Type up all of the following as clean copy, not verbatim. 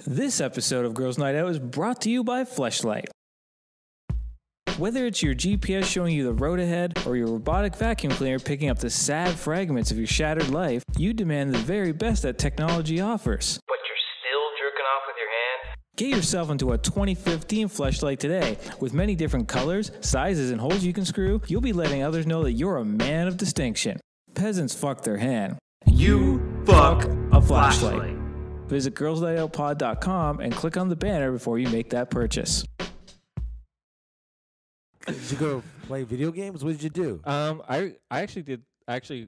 This episode of Girls Night Out is brought to you by Fleshlight. Whether it's your GPS showing you the road ahead or your robotic vacuum cleaner picking up the sad fragments of your shattered life, you demand the very best that technology offers. But you're still jerking off with your hand? Get yourself into a 2015 Fleshlight today. With many different colors, sizes, and holes you can screw, you'll be letting others know that you're a man of distinction. Peasants fuck their hand. You fuck a flashlight. Visit girlsnightoutpod.com and click on the banner before you make that purchase. Did you go play video games? What did you do? I actually did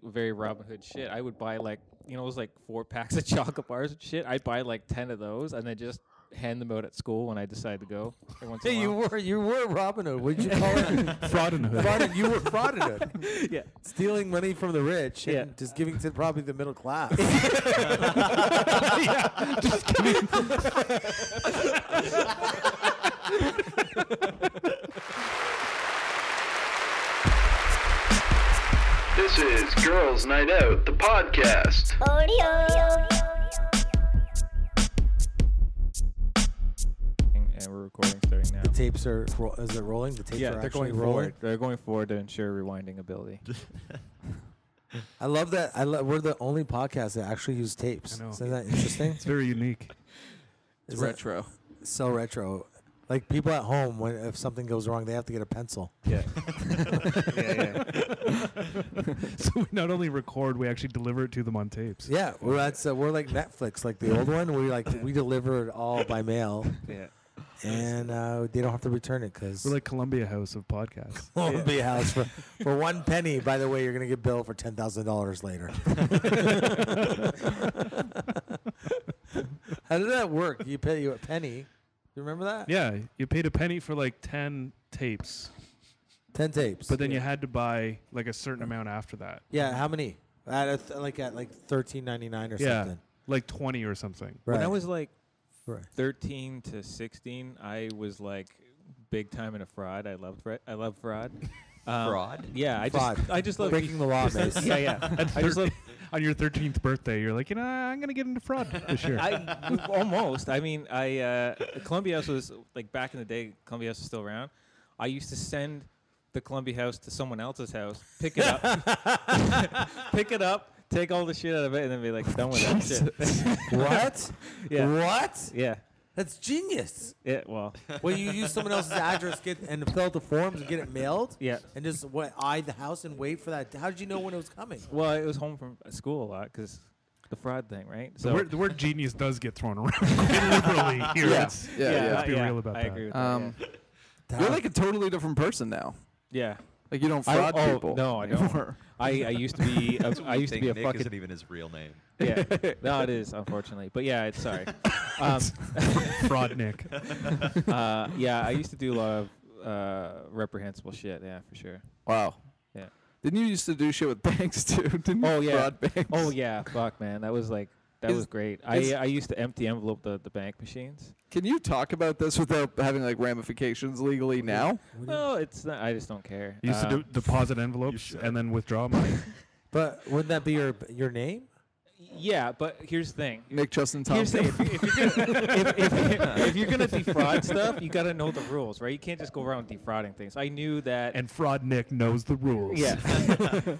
very Robin Hood shit. I would buy it was like 4 packs of chocolate bars and shit. I'd buy like 10 of those and then just hand them out at school when I decided to go. Hey, you were Robin Hood. What did you call it? Fraudin Hood. You were Fraudin Hood. Yeah. Stealing money from the rich and just giving to probably the middle class. Yeah, just kidding. This is Girls Night Out, the podcast. And we're recording starting now. The tapes are, is it rolling? The tapes are they're actually going rolling? forward. They're going forward to ensure rewinding ability. I love that. We're the only podcast that actually use tapes. I know. Isn't that interesting? It's very unique. It's retro. So retro. Like people at home, if something goes wrong, they have to get a pencil. Yeah. yeah. So we not only record, we actually deliver it to them on tapes. Yeah, we're like Netflix, like the old one. We deliver it all by mail, Yeah. and they don't have to return it because We're like Columbia House of podcasts. Columbia House for 1 penny. By the way, you're gonna get billed for $10,000 later. How did that work? You pay you a penny. You remember that? Yeah, you paid a penny for like 10 tapes, 10 tapes. but then you had to buy like a certain amount after that. Yeah, how many? At $13.99 or Yeah, something. like 20 or something. Right. When I was like Right. 13 to 16, I was like big time in a fraud. I love fraud. Fraud? Yeah, Fraud. I just love Breaking the law, Mace. Yeah. I just love. On your 13th birthday, you're like, I'm going to get into fraud this year. Almost. I mean, Columbia House was like back in the day. Columbia House was still around. I used to send the Columbia House to someone else's house, pick it up, take all the shit out of it, and then be like done with that shit. What? Yeah. What? Yeah. That's genius. Yeah. Well. Well, you use someone else's address, and fill out the forms and get it mailed. Yeah. And just eye the house and wait for that. How did you know when it was coming? Well, I was home from school a lot because the fraud thing, right? So the word genius does get thrown around quite liberally here. Yeah. Let's be real about I that. agree with that. You're like a totally different person now. Yeah. Like you don't fraud people. No, I don't. I used to be. I used to be a Nick fucking. isn't even his real name. Yeah. No, it is unfortunately, but yeah, it's sorry. Fraud Nick. Yeah, I used to do a lot of reprehensible shit. Yeah, for sure. Wow. Yeah. Didn't you used to do shit with banks too? Didn't Oh you? yeah. Fraud banks. Oh yeah. Fuck man, that was like. That was great. I used to empty envelope the bank machines. Can you talk about this without having like ramifications legally now? No, it's not. I just don't care. You used to do deposit envelopes and then withdraw money. But wouldn't that be your name? Yeah, but here's the thing. Nick Justin Here's the Tomkin. thing. If you're gonna defraud stuff, you gotta know the rules, right? You can't just go around defrauding things. I knew that. And Fraud Nick knows the rules. Yeah.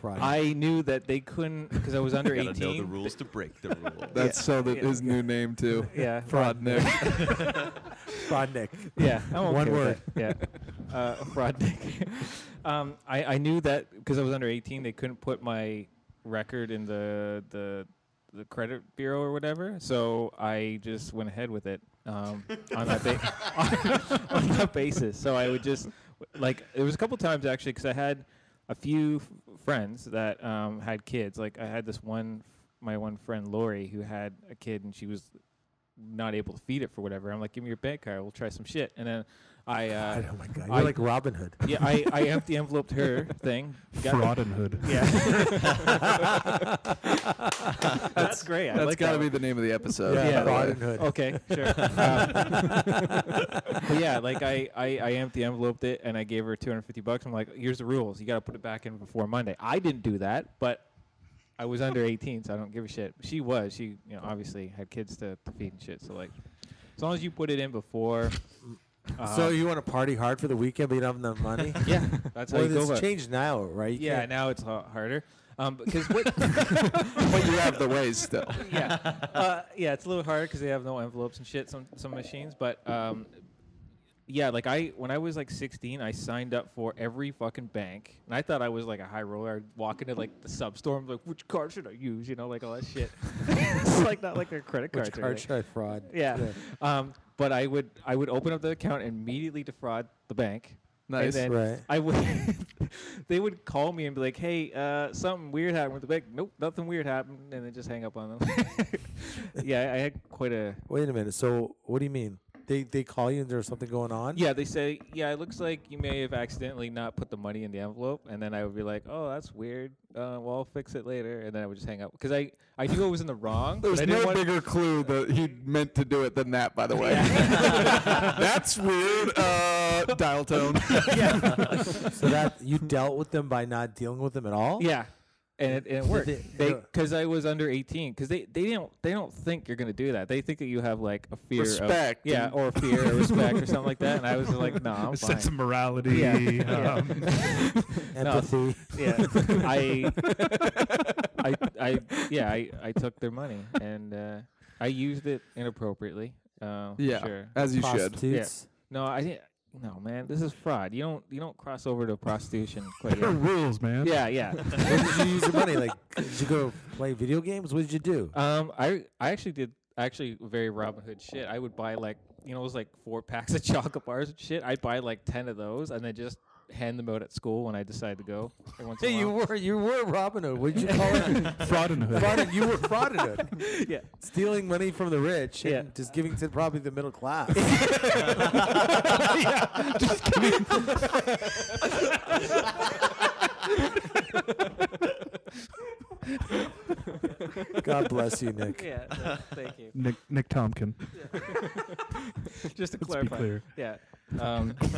Right. I knew that they couldn't because I was under You 18. gotta know the rules to break the rules. That's his new name too. Yeah. Fraud Nick. Fraud Nick. Yeah. I'm okay One with word. that. Yeah. Fraud Nick. I knew that because I was under 18, they couldn't put my record in the credit bureau or whatever, so I just went ahead with it on that basis. So I would just like there was a couple times actually because I had a few friends that had kids. Like I had my one friend Lori who had a kid and she was not able to feed it for whatever. I'm like, give me your bank card, we'll try some shit, and then oh my God, you're like Robin Hood. Yeah, I empty enveloped her thing. Fraudin Hood. Yeah. That's great. I That's like got to that be the name of the episode. Yeah, Fraudin Hood. Okay, sure. But yeah, like I empty enveloped it and I gave her $250. I'm like, here's the rules. You got to put it back in before Monday. I didn't do that, but I was under 18, so I don't give a shit. She obviously had kids to feed and shit. So like, as long as you put it in before. So you want to party hard for the weekend, but you don't have enough money? Yeah, that's how Well, you go it's about it. changed now, right? You Yeah, can't- now it's harder. Because what? But you have the ways still. Yeah, yeah, it's a little harder because they have no envelopes and shit. Some machines, but yeah, like when I was like 16, I signed up for every fucking bank, and I thought I was like a high roller. I'd walk into like the substore, like, which card should I use? You know, like all that shit. It's like not like their credit cards. Which or card anything. should I fraud? Yeah. But I would open up the account and immediately defraud the bank. Nice. And then Right. I would they would call me and be like, "Hey, something weird happened with the bank." Nope, nothing weird happened, and then just hang up on them. Yeah, I had quite a. Wait a minute. So what do you mean? They call you and there's something going on? Yeah, they say, "Yeah, it looks like you may have accidentally not put the money in the envelope," and then I would be like, "Oh, that's weird. Well, I'll fix it later," and then I would just hang up because I knew I was in the wrong. There's but I didn't no want bigger clue that he meant to do it than that, by the way. That's weird. Dial tone. So that you dealt with them by not dealing with them at all? Yeah, and it worked. They- Because I was under 18. Because they don't think you're gonna do that. They think that you have like a fear Respect. of or fear or respect or something like that. And I was just like, no, I'm A fine. sense of morality. Yeah. Empathy. Yeah, I took their money and I used it inappropriately. Yeah, Sure. as you should. Prostitutes. No, I didn't. No, man, this is fraud. You don't cross over to prostitution quite There are yet. rules, man. Yeah. What did you use your money? Like, did you go play video games? What did you do? I actually did very Robin Hood shit. I would buy like those like 4 packs of chocolate bars and shit. I'd buy like 10 of those and then just hand them out at school when I decided to go. Every once in a Hey, while. you were Robin Hood. What did you call it? Fraudin hood. Fraudin. You were Fraudin Hood. Yeah. Stealing money from the rich Yeah. and just giving to probably the middle class. God bless you, Nick. Yeah. Thank you. Nick Tomkin. Just to Let's be clarify. clear. Yeah.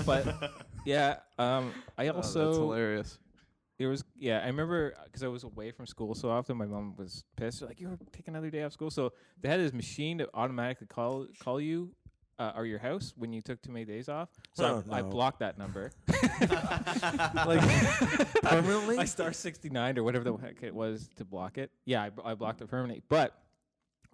But yeah. I also that's hilarious. It was I remember because I was away from school so often. My mom was pissed. Like, you were taking another day off school. So they had this machine to automatically call you or your house when you took too many days off. So I no. blocked that number. Like permanently? I star 69 or whatever the heck it was to block it. Yeah, I blocked it permanently. But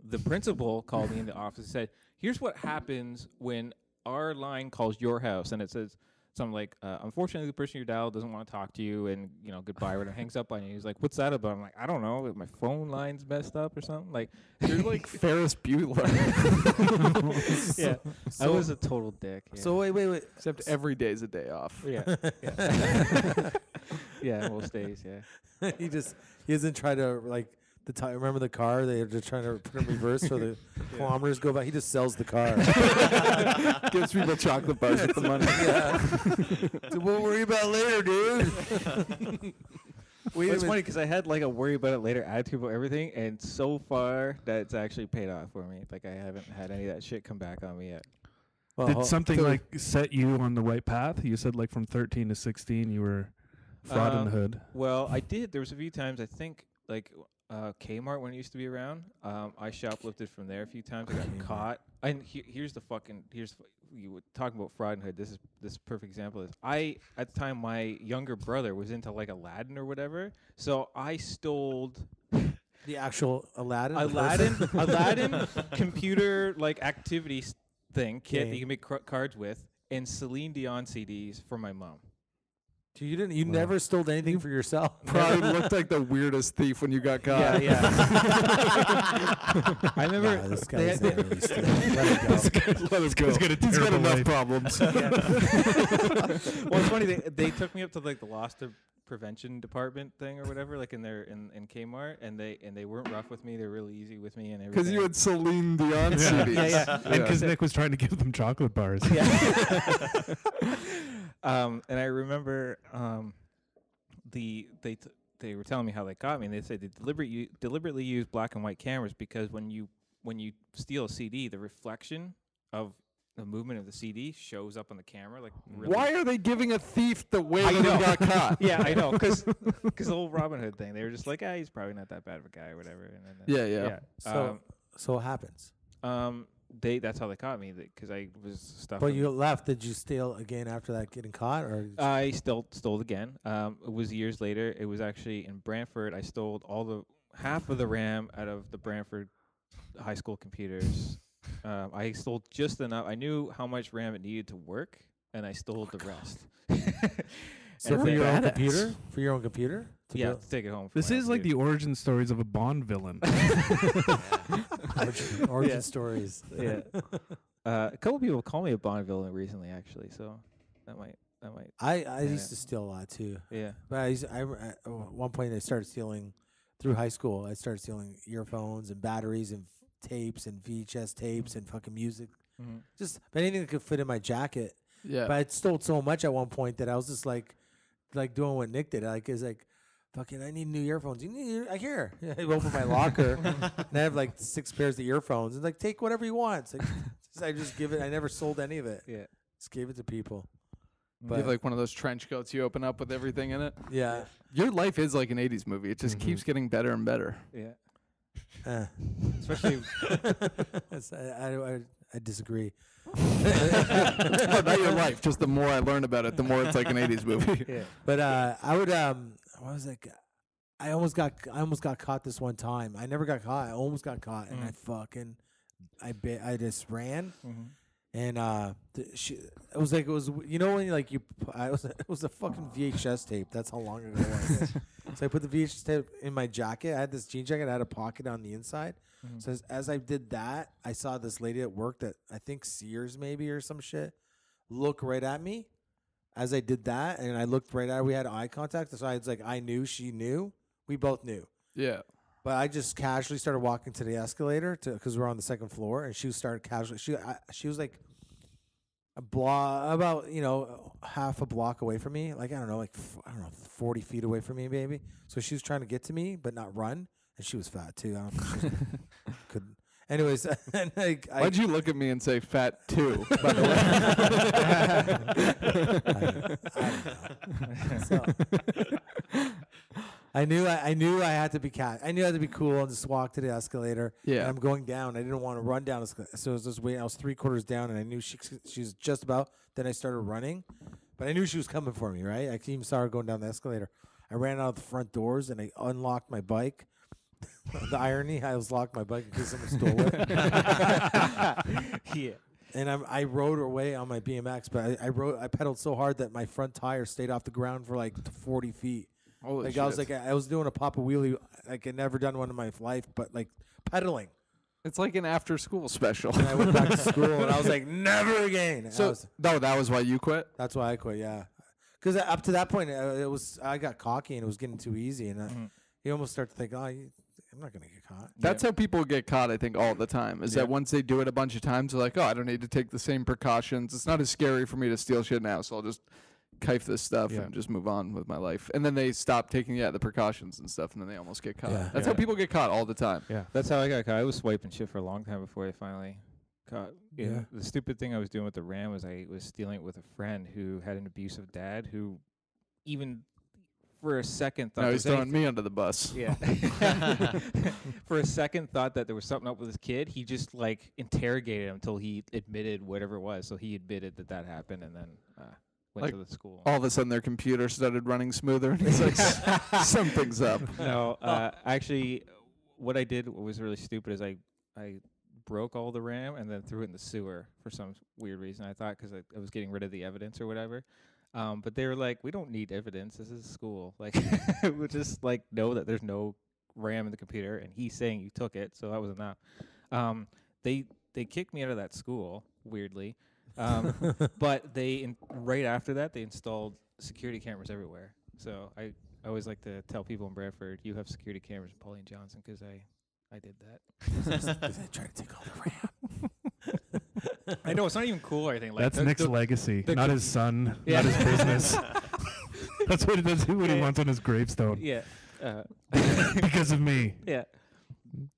the principal called me in the office and said, "Here's what happens when our line calls your house," and it says something like, "Unfortunately, the person you dialed doesn't want to talk to you," and goodbye, or hangs up on you. He's like, "What's that about?" I'm like, "I don't know. My phone line's messed up or something." Like, You're like Ferris Bueller. yeah, I was a total dick. Yeah. So wait. Except every day's a day off. yeah, yeah, most days, yeah. he doesn't try to like the time. Remember the car? They're just trying to put in reverse so the kilometers go by. He just sells the car. Gives people chocolate bars with the money. So we'll worry about later, dude. Well, it's funny because I had like a worry about it later attitude about everything, and so far that's actually paid off for me. Like, I haven't had any of that shit come back on me yet. Did something like set you on the right path? You said like from 13 to 16 you were Fraudin hood. Well, I did. There was a few times, I think, like Kmart when it used to be around. I shoplifted from there a few times. I got caught. And here's you were talking about fraud and hood. This perfect example is at the time my younger brother was into like Aladdin or whatever. So I stole the actual Aladdin. Aladdin computer like activity thing kit that Game. you can make cards with, and Celine Dion CDs for my mom. So you never stole anything for yourself. Probably looked like the weirdest thief when you got caught. Yeah. I remember Nah, this guy's not really stealing. Let it go. Let us go. He's got a He's got terrible enough life. problems. Well, it's funny. They took me up to like the loss prevention department thing or whatever, like in Kmart, and they weren't rough with me. They're really easy with me and everything. Because you had Celine Dion CDs. Yeah. And because Nick was trying to give them chocolate bars. Yeah. And I remember they were telling me how they got me, and they said they deliberately use black and white cameras because when you steal a CD, the reflection of the movement of the CD shows up on the camera. Like, really. Why are they giving a thief the way I that know. he got caught? Yeah, I know, because the whole Robin Hood thing, they were just like, he's probably not that bad of a guy or whatever. And then, Yeah. So what happens? that's how they caught me because I was stuffing. But you left. Did you steal again after that getting caught, or? I stole again. It was years later. It was actually in Brantford. I stole half of the RAM out of the Brantford high school computers. I stole just enough. I knew how much RAM it needed to work, and I stole the rest. So And for then- your own computer? For your own computer? Yeah, build- to take it home. for This my is own like the computer. origin stories of a Bond villain. origin Yeah. stories. Yeah. A couple people call me a Bond villain recently, actually. So that might. I used to steal a lot too. Yeah. But at one point I started stealing through high school. I started stealing earphones and batteries and tapes and VHS tapes and fucking music. Mm-hmm. Just anything that could fit in my jacket. Yeah. But I stole so much at one point that I was just like doing what Nick did. It's like, fucking, I need new earphones. You need? I hear. I open my locker and I have like 6 pairs of earphones. And like, take whatever you want. It's like, I just give it. I never sold any of it. Yeah. Just gave it to people. You have like one of those trench coats you open up with everything in it. Yeah. Your life is like an 80s movie. It just keeps getting better and better. Yeah. Especially. I disagree. No, not your life. Just the more I learn about it, the more it's like an 80s movie. Yeah. But I would what was it? I almost got caught this one time. I never got caught. I almost got caught, and I just ran, and it was you know when you like you it was a fucking VHS tape. That's how long ago it was. So I put the VHS tape in my jacket. I had this jean jacket. I had a pocket on the inside. So as I did that, I saw this lady at work that I think Sears maybe or some shit look right at me as I did that, and I looked right at her. We had eye contact. So I was like, I knew, she knew. We both knew. Yeah. But I just casually started walking to the escalator because we were on the second floor, and she started casually. She was like about half a block away from me, like I don't know, 40 feet away from me, maybe. So she was trying to get to me, but not run. And she was fat too. I don't think she could. Anyways, and Why'd you look at me and say fat too, by the way? I knew I had to be I knew I had to be cool and just walk to the escalator. Yeah. And I'm going down. I didn't want to run down. So I was just waiting. I was 3/4 down, and I knew she was just about. Then I started running, but I knew she was coming for me. Right. I even saw her going down the escalator. I ran out the front doors and I unlocked my bike. The irony, I was locked my bike in case someone stole it. Yeah. And I rode away on my BMX, but I pedaled so hard that my front tire stayed off the ground for like 40 feet. Holy Like shit. I was doing a Papa Wheelie, like I'd never done one in my life, but like pedaling. It's like an after-school special. And I went back to school and I was like, never again. So, that was why you quit? That's why I quit. Yeah, because up to that point, I got cocky and it was getting too easy, and you almost start to think, I'm not gonna get caught. That's how people get caught, I think, all the time. Is that once they do it a bunch of times, they're like, oh, I don't need to take the same precautions. It's not as scary for me to steal shit now, so I'll just kife this stuff and just move on with my life. And then they stop taking the precautions and stuff, and then they almost get caught. Yeah. That's how people get caught all the time. Yeah. That's how I got caught. I was swiping shit for a long time before I finally caught. Yeah. The stupid thing I was doing with the RAM was I was stealing it with a friend who had an abusive dad who even for a second thought Now he's throwing me under the bus. Yeah. For a second thought that there was something up with his kid. He just like interrogated him until he admitted whatever it was. So he admitted that happened and then went Like, to the school. All of a sudden, their computer started running smoother, and he's like, something's up. No, actually, what I did, what was really stupid, is I broke all the RAM and then threw it in the sewer for some weird reason. I thought because I was getting rid of the evidence or whatever. But they were like, we don't need evidence. This is school. Like, we'll just like know that there's no RAM in the computer, and he's saying you took it, so that was enough. They kicked me out of that school weirdly, but right after that they installed security cameras everywhere. So I always like to tell people in Bradford, you have security cameras in Pauline Johnson because I did that. I tried to take all the RAM. I know it's not even cool or anything. Like That's Nick's legacy, the not his son, Yeah. not his business. That's what he wants on his gravestone. Yeah. Because of me. Yeah.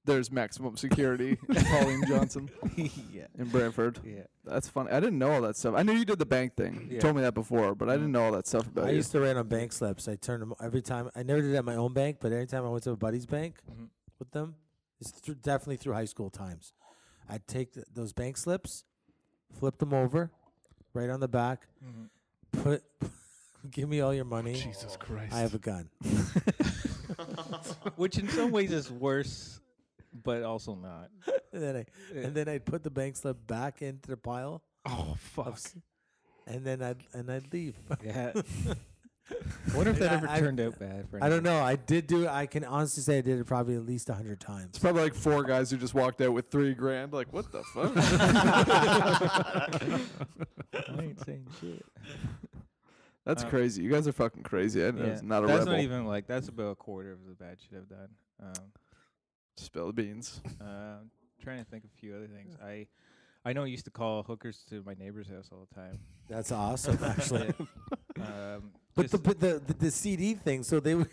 There's maximum security in Pauline Johnson Yeah. in Brantford. Yeah. That's funny. I didn't know all that stuff. I knew you did the bank thing. You Yeah. told me that before, but I didn't know all that stuff about I you. used to write on bank slips. I turned them every time. I never did it at my own bank, but every time I went to a buddy's bank with them, it's definitely through high school times. I'd take those bank slips, flip them over, right on the back, give me all your money. Jesus Christ. I have a gun. Which in some ways is worse, but also not. and then I'd put the bank slip back into the pile. Oh fuck. And then I'd leave. Yeah. I wonder if that ever turned out bad for I don't know. I did do it. I can honestly say I did it probably at least 100 times. It's probably like 4 guys who just walked out with $3,000. Like, what the fuck? I ain't saying shit. That's crazy. You guys are fucking crazy. I know it's not a that's rebel. not even like, that's about a quarter of the bad shit I've done. Spill the beans. Trying to think of a few other things. I know I used to call hookers to my neighbor's house all the time. That's awesome, actually. But just- the CD thing, so they would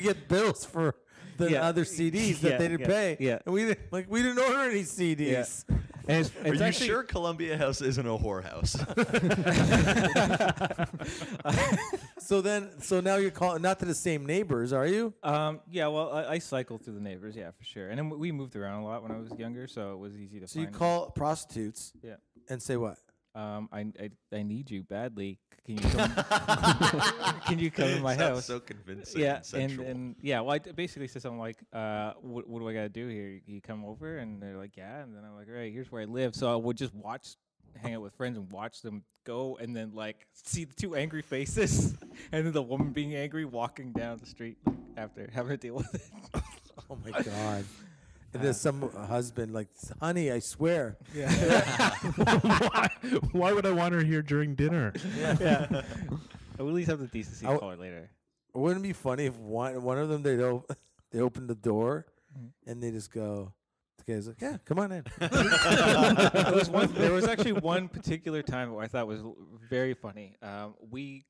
get bills for the other CDs that they didn't pay. Yeah. And we didn't order any CDs. Yeah. And it's Are you actually, sure Columbia House isn't a whorehouse? So now you're calling not to the same neighbors, are you? yeah, well, I cycled through the neighbors, yeah, for sure. And then we moved around a lot when I was younger, so it was easy to So you find. call prostitutes Yeah. and say what? I need you badly. Can you come? Can you come in my Sounds house? so convincing. Yeah, and sensual. yeah. Well, I basically said something like, what do I gotta do here? You come over, and they're like, yeah. And then I'm like, all right, here's where I live. So I would just hang out with friends and watch them go, and then like see the 2 angry faces, and then the woman being angry walking down the street after having to deal with it. Oh my God. And there's some husband like, honey, I swear. Why would I want her here during dinner? Yeah. I will at least have the decency to I w- call her later. Wouldn't it be funny if one of them they open the door and they just go, the guy's like, yeah, come on in. There was actually one particular time where I thought was very funny. Me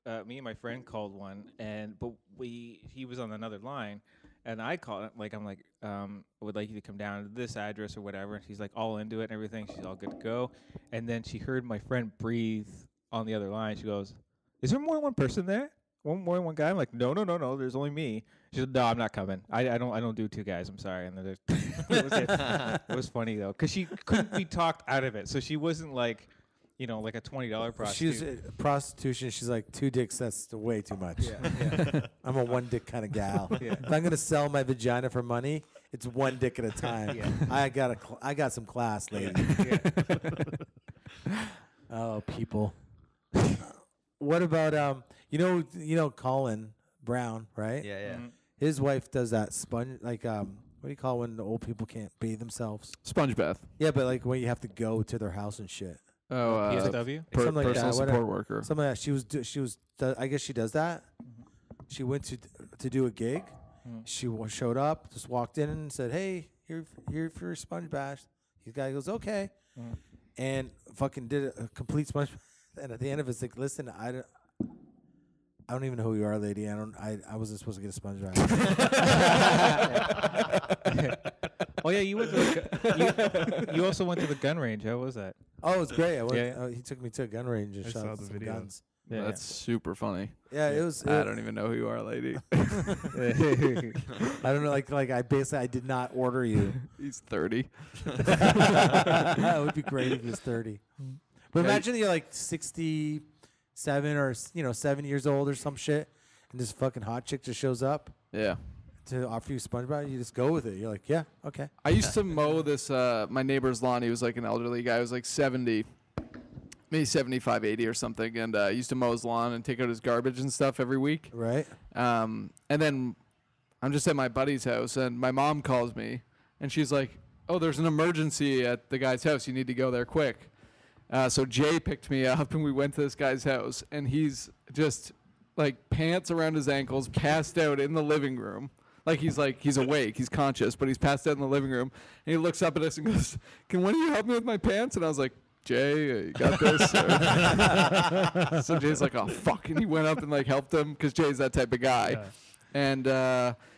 and my friend called one, but he was on another line, and I called I would like you to come down to this address or whatever. And she's like all into it and everything. She's all good to go. And then she heard my friend breathe on the other line. She goes, "Is there more than one person there? More than one guy?" I'm like, no. There's only me. She said, "No, I'm not coming. I don't do 2 guys. I'm sorry." And then it was funny though, because she couldn't be talked out of it. So she wasn't like, like a $20 prostitute. She's prostitution. She's like 2 dicks. That's way too much. Yeah. I'm a 1 dick kind of gal. Yeah. If I'm gonna sell my vagina for money, it's 1 dick at a time. Yeah. I got some class, lady. Oh, people. What about Colin Brown, right? Yeah. His wife does that sponge what do you call when the old people can't bathe themselves? Sponge bath. Yeah, but like when you have to go to their house and shit. Oh, PSW? Something like personal that, support whatever. worker. Something like that. She was. I guess she does that. She went to do a gig. She showed up, just walked in and said, "Hey, here for your sponge bath." The guy goes, "Okay," and fucking did a complete sponge. And at the end of it, it's like, "Listen, I don't even know who you are, lady. I wasn't supposed to get a sponge bath." Oh yeah, you went to you also went to the gun range. How was that? Oh, it was great. I went. Yeah. he took me to a gun range and I shot saw the some video. guns. Yeah, That's super funny. Yeah, it was. I don't even know who you are, lady. I don't know. Like I did not order you. He's 30. It would be great if he was 30. But Yeah, imagine you're like 67 or 7 years old or some shit, and this fucking hot chick just shows up Yeah. to offer you SpongeBob. You just go with it. You're like, yeah, okay. I used to mow this, my neighbor's lawn. He was like an elderly guy. He was like 70, maybe 75, 80 or something. And I used to mow his lawn and take out his garbage and stuff every week. Right? And then I'm just at my buddy's house, and my mom calls me, and she's like, "Oh, there's an emergency at the guy's house. You need to go there quick." So Jay picked me up, and we went to this guy's house, and he's just like pants around his ankles, passed out in the living room. He's awake, he's conscious, but he's passed out in the living room. And he looks up at us and goes, "Can one of you help me with my pants?" And I was like, "Jay, you got this." So Jay's like, "Oh fuck!" And he went up and like helped him because Jay's that type of guy. Yeah. And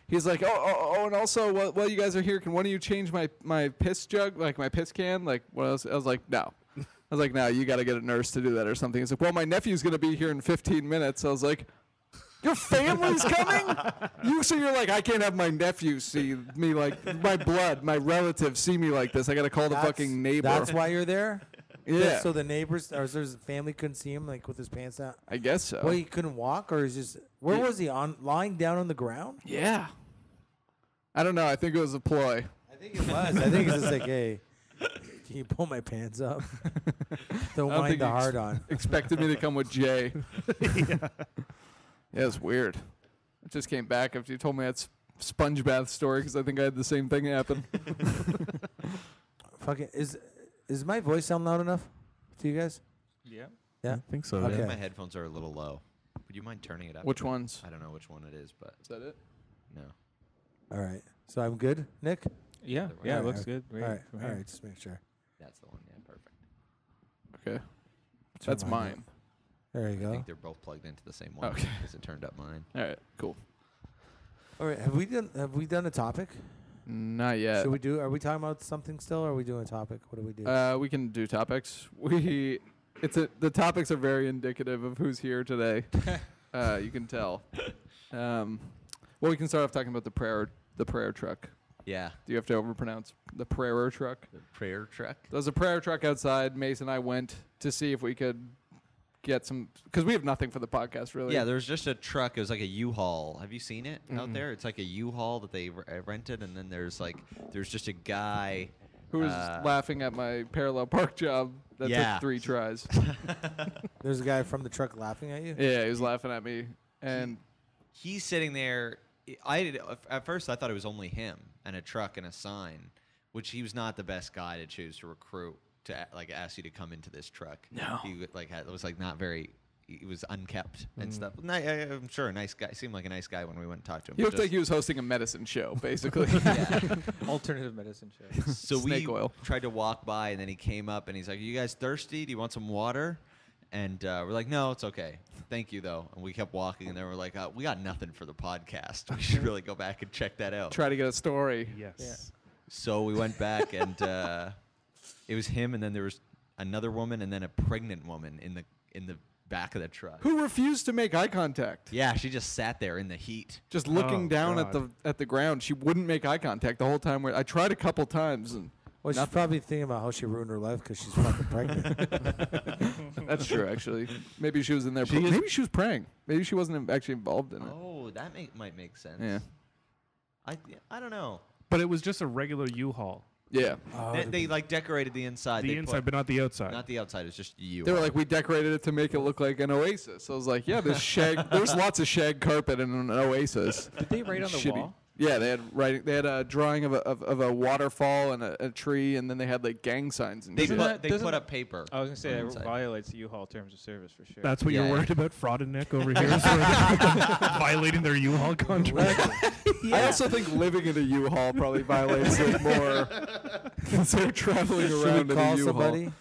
he's like, oh, and also, while you guys are here, can one of you change my piss jug, like my piss can? Like, what else? I was like, no. I was like, no, you got to get a nurse to do that or something. He's like, well, my nephew's going to be here in 15 minutes. I was like, Your family's coming? So you're like, I can't have my nephew see me like, my blood, my relatives see me like this. I got to call the fucking neighbor. That's why you're there? Yeah. So the neighbors, or his family couldn't see him, like, with his pants out? I guess so. Well, he couldn't walk, or is just, where was he, lying down on the ground? Yeah. I don't know. I think it was a ploy. I think it was. I think it's just like, hey, can you pull my pants up? Don't I don't mind think the he hard on. expected me to come with Jay. Yeah, it's weird. I just came back after you told me that sponge bath story because I think I had the same thing happen. Fucking, is my voice sound loud enough to you guys? Yeah. Yeah? I think so. Okay. I think Yeah. my headphones are a little low. Would you mind turning it up? Which ones? I don't know which one it is, but Is that it? no. All right. So I'm good, Nick? Yeah. All Yeah. right, It looks all good. All right. All right. Just make sure. That's the one. Yeah, perfect. Okay. Turn That's mine mine. up. There you I go. think they're both plugged into the same one. Okay. Because it turned up mine. All right. Cool. All right. Have we done a topic? Not yet. Should we do? Are we talking about something still, or are we doing a topic? What do we do? We can do topics. The topics are very indicative of who's here today. You can tell. Well, we can start off talking about the prayer truck. Yeah. Do you have to overpronounce the prayer truck? The prayer truck. There was a prayer truck outside. Mace and I went to see if we could get some, because we have nothing for the podcast, really. Yeah, there's just a truck. It was like a U-Haul. Have you seen it out there? It's like a U-Haul that they rented, and then there's just a guy who was laughing at my parallel park job that Yeah. took 3 tries. There's a guy from the truck laughing at you? Yeah, he was laughing at me. And he's sitting there. At first I thought it was only him and a truck and a sign, which he was not the best guy to choose to recruit to like ask you to come into this truck. No. He was like not very. He was unkept and stuff. I'm sure a nice guy. Seemed like a nice guy when we went and talked to him. he looked like he was hosting a medicine show, basically. Alternative medicine show. So Snake we oil. tried to walk by, and then he came up, and he's like, "Are you guys thirsty? Do you want some water?" And we're like, "No, it's okay. Thank you, though." And we kept walking, and then we're like, "We got nothing for the podcast. We should really go back and check that out." Try to get a story. Yes. So we went back, and it was him, and then there was another woman, and then a pregnant woman in the back of the truck. Who refused to make eye contact? Yeah, she just sat there in the heat. Just looking Oh, down God. at the ground. She wouldn't make eye contact the whole time. I tried a couple times, and Well, she's probably thinking about how she ruined her life because she's fucking pregnant. that's true, actually. Maybe she was in there. She is- Maybe she was praying. Maybe she wasn't actually involved in it. Oh, that might make sense. Yeah. I don't know. But it was just a regular U-Haul. Yeah. Oh, They like decorated the inside. The They inside, put- but not the outside. not the outside. It's just you. They were like, we decorated it to make it look like an oasis. I was like, yeah, there's lots of shag carpet in an oasis. Did they write on the Shitty. wall? Yeah, they had writing. They had a drawing of a waterfall and a tree, and then they had like gang signs and They shit. put up paper. I was gonna say on the that inside. violates the U-Haul terms of service for sure. That's what Yeah, you're yeah. worried about, Fraudin Nick over here, so violating their U-Haul contract. I also think living in a U-Haul probably violates it more because they're traveling Should around we in a call U-Haul. somebody?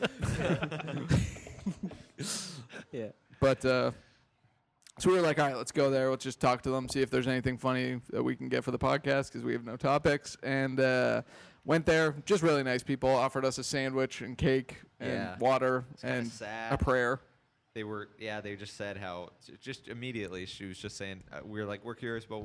yeah. But so we were like, all right, let's go there. Let's just talk to them, see if there's anything funny that we can get for the podcast because we have no topics. And went there, just really nice people. Offered us a sandwich and cake and Yeah. water It's kinda and sad. a prayer. They just said how just immediately she was just saying we're curious about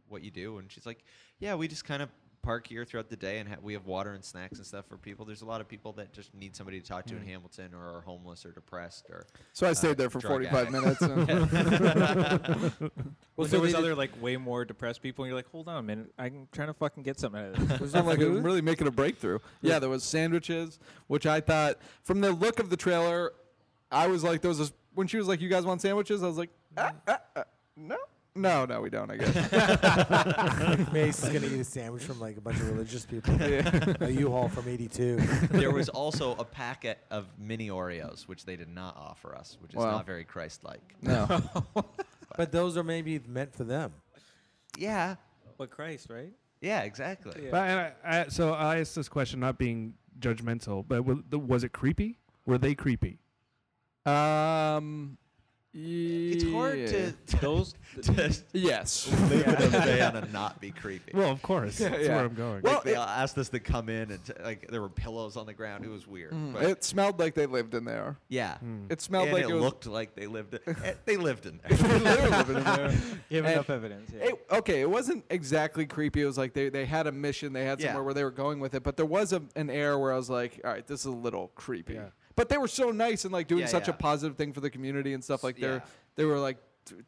what you do, and she's like, yeah, we just kind of park here throughout the day, and we have water and snacks and stuff for people. There's a lot of people that just need somebody to talk to in Hamilton, or are homeless or depressed, or So I stayed there for drug 45 addicts. minutes. And Well, so there was they other like way more depressed people, and you're like, hold on a minute, I'm trying to fucking get something out of this. Was I'm there like, food? I'm really making a breakthrough. Yeah, there was sandwiches, which I thought, from the look of the trailer, I was like, when she was like, you guys want sandwiches? I was like, no, we don't, I guess. Mace is gonna eat a sandwich from like a bunch of religious people. A U-Haul from '82. there was also a packet of mini Oreos, which they did not offer us, which is Wow. not very Christ-like. No. But those are maybe meant for them. Yeah, But Christ, right? yeah, exactly. Yeah. But so I asked this question, not being judgmental, but was it creepy? Were they creepy? It's hard to yes. live in a van and not be creepy. Well, of course. That's where I'm going. Well, they asked us to come in and like there were pillows on the ground. It was weird. But It smelled like they lived in there. yeah, It smelled and like it was, looked like they lived. They lived in there. they were living in there. You have And enough evidence. Yeah. Okay, it wasn't exactly creepy. It was like they had a mission. They had Yeah. somewhere where they were going with it. But there was an air where I was like, all right, this is a little creepy. Yeah. But they were so nice and like doing Yeah, such a yeah. positive thing for the community and stuff. Like Yeah. they were like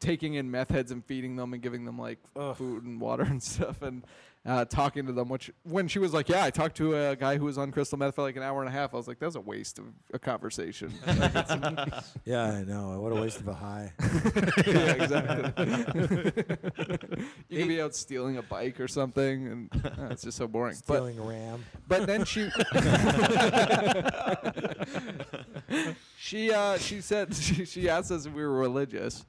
taking in meth heads and feeding them and giving them like food and water and stuff and talking to them. Which when she was like, yeah, I talked to a guy who was on crystal meth for like an hour and a half. I was like, that's a waste of a conversation. Yeah, I know. What a waste of a high. Yeah, exactly. You could be out stealing a bike or something, and it's just so boring. Stealing a ram. But then she she said she asked us if we were religious,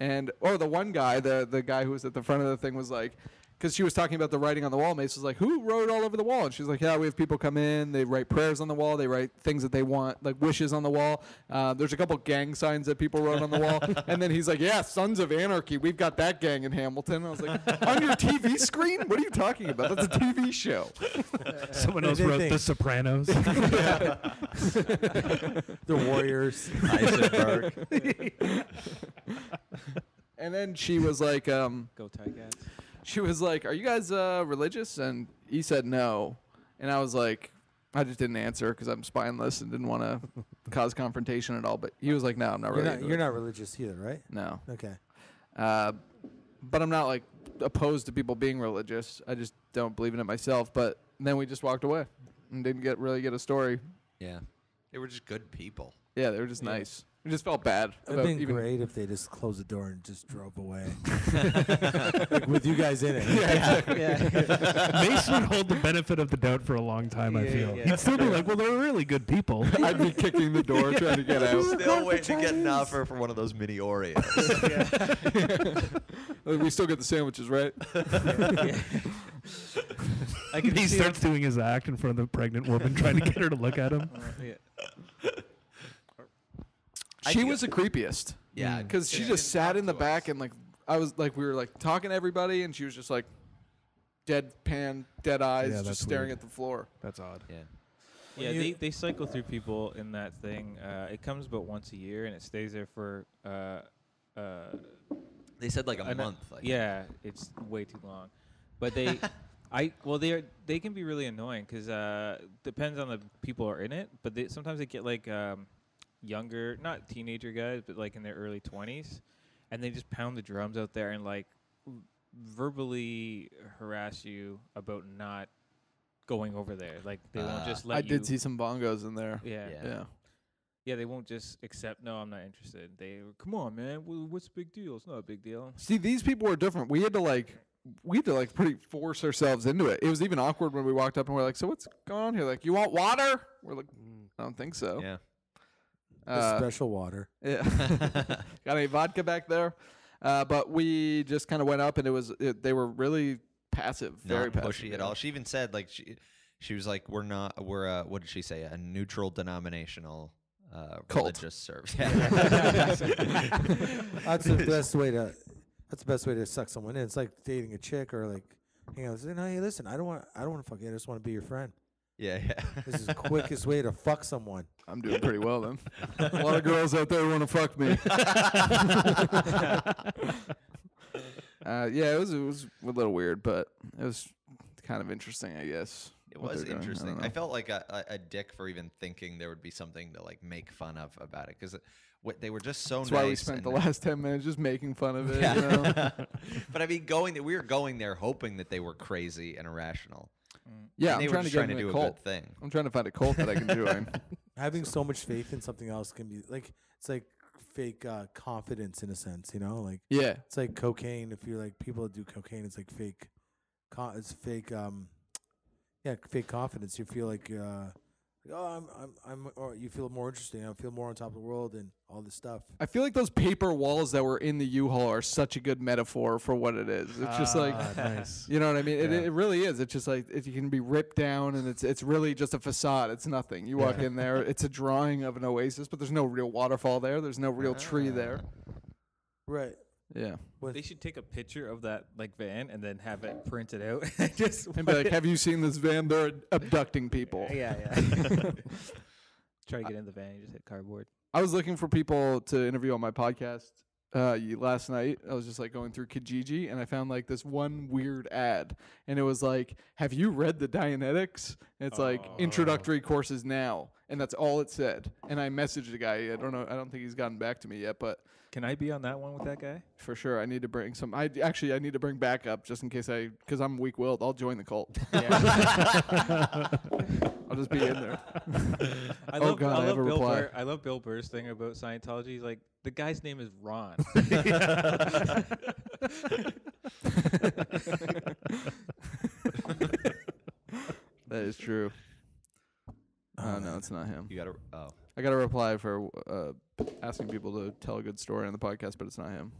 and the one guy, the guy who was at the front of the thing was like, because she was talking about the writing on the wall. Mace was like, who wrote all over the wall? And she's like, yeah, we have people come in, they write prayers on the wall, they write things that they want, like wishes on the wall. There's a couple gang signs that people wrote on the wall. And then he's like, yeah, Sons of Anarchy, we've got that gang in Hamilton. And I was like, on your TV screen? What are you talking about? That's a TV show. Someone else wrote The Sopranos. The Warriors. Eisenberg. And then she was like, Go Ticats. she was like, are you guys religious? And he said no. And I was like, I just didn't answer because I'm spineless and didn't want to cause confrontation at all. But he was like, no, I'm not really. You're not religious either, right? No. Okay. But I'm not like opposed to people being religious. I just don't believe in it myself. But then we just walked away and didn't really get a story. Yeah, they were just good people. Yeah, they were just nice. We just felt bad. It would have been great if they just closed the door and just drove away. Like with you guys in it. Mace would hold the benefit of the doubt for a long time, I feel. He'd still be like, well, they're really good people. I'd be kicking the door trying to get out. Still waiting to get an offer for one of those mini Oreos. We still get the sandwiches, right? He starts doing his act in front of the pregnant woman, trying to get her to look at him. She was the creepiest. Yeah, Because she just sat in the back and like I was like we were like talking to everybody and she was just like deadpan, dead eyes, Yeah, just that's staring weird. at the floor. That's odd. Yeah, they cycle through people in that thing. It comes about once a year and it stays there for. They said like a month. Like Yeah, it's way too long, but they, they can be really annoying because depends on the people who are in it. But sometimes they get like younger, not teenager guys, but like in their early 20s, and they just pound the drums out there and like verbally harass you about not going over there. Like they won't just let I you. did see some bongos in there. Yeah. Yeah, they won't just accept, no, I'm not interested. They, come on, man, what's the big deal? It's not a big deal. See, these people were different. We had to pretty force ourselves into it. It was even awkward when we walked up and we're like, so what's going on here? Like, you want water? We're like, I don't think so. Yeah. Special water. Yeah. Got any vodka back there? But we just kind of went up and they were really passive, very Not passive. pushy at all. She even said like she was like we're what did she say? A neutral denominational Cult. religious service. That's the best way to. That's the best way to suck someone in. It's like dating a chick or like, hey, listen, I don't want to fuck you. I just want to be your friend. Yeah. This is the quickest way to fuck someone. I'm doing pretty well then. A lot of girls out there want to fuck me. Yeah, it was a little weird, but it was kind of interesting, I guess. It what was they're doing. interesting. don't I know. felt like a dick for even thinking there would be something to like make fun of about it because they were just so That's nice. why we spent the and- last 10 minutes just making fun of it. Yeah. You know? But I mean, we were going there hoping that they were crazy and irrational. Yeah, And they I'm were trying to just get trying to into do a a cult. good thing. I'm trying to find a cult that I can join. Having so much faith in something else can be like it's like fake confidence in a sense, like Yeah. it's like cocaine. If you're like people that do cocaine, it's like fake. It's fake. Fake confidence. You feel like, or you feel more interesting. I feel more on top of the world and all this stuff. I feel like those paper walls that were in the U-Haul are such a good metaphor for what it is. It's just like, Nice. you know what I mean? It really is. It's just like it can be ripped down, and it's really just a facade. It's nothing. You walk in there, it's a drawing of an oasis, but there's no real waterfall there. There's no real tree there. Right. Yeah. They should take a picture of that like van and then have it printed out. Just And be like, have you seen this van? They're abducting people. yeah. Try to get in the van. You just hit cardboard. I was looking for people to interview on my podcast last night. I was just like going through Kijiji, and I found like this one weird ad, and it was like, "Have you read the Dianetics?" And it's like introductory courses now, and that's all it said. And I messaged the guy. I don't know. I don't think he's gotten back to me yet, but Can I be on that one with that guy? for sure, I need to bring some. I need to bring backup just in case because I'm weak-willed. I'll join the cult. I'll just be in there. I Oh, God, I have a reply. I love Bill Burr's thing about Scientology. He's like, the guy's name is Ron. That is true. Oh, no, it's not him. You gotta. Oh. I got a reply for asking people to tell a good story on the podcast, but it's not him.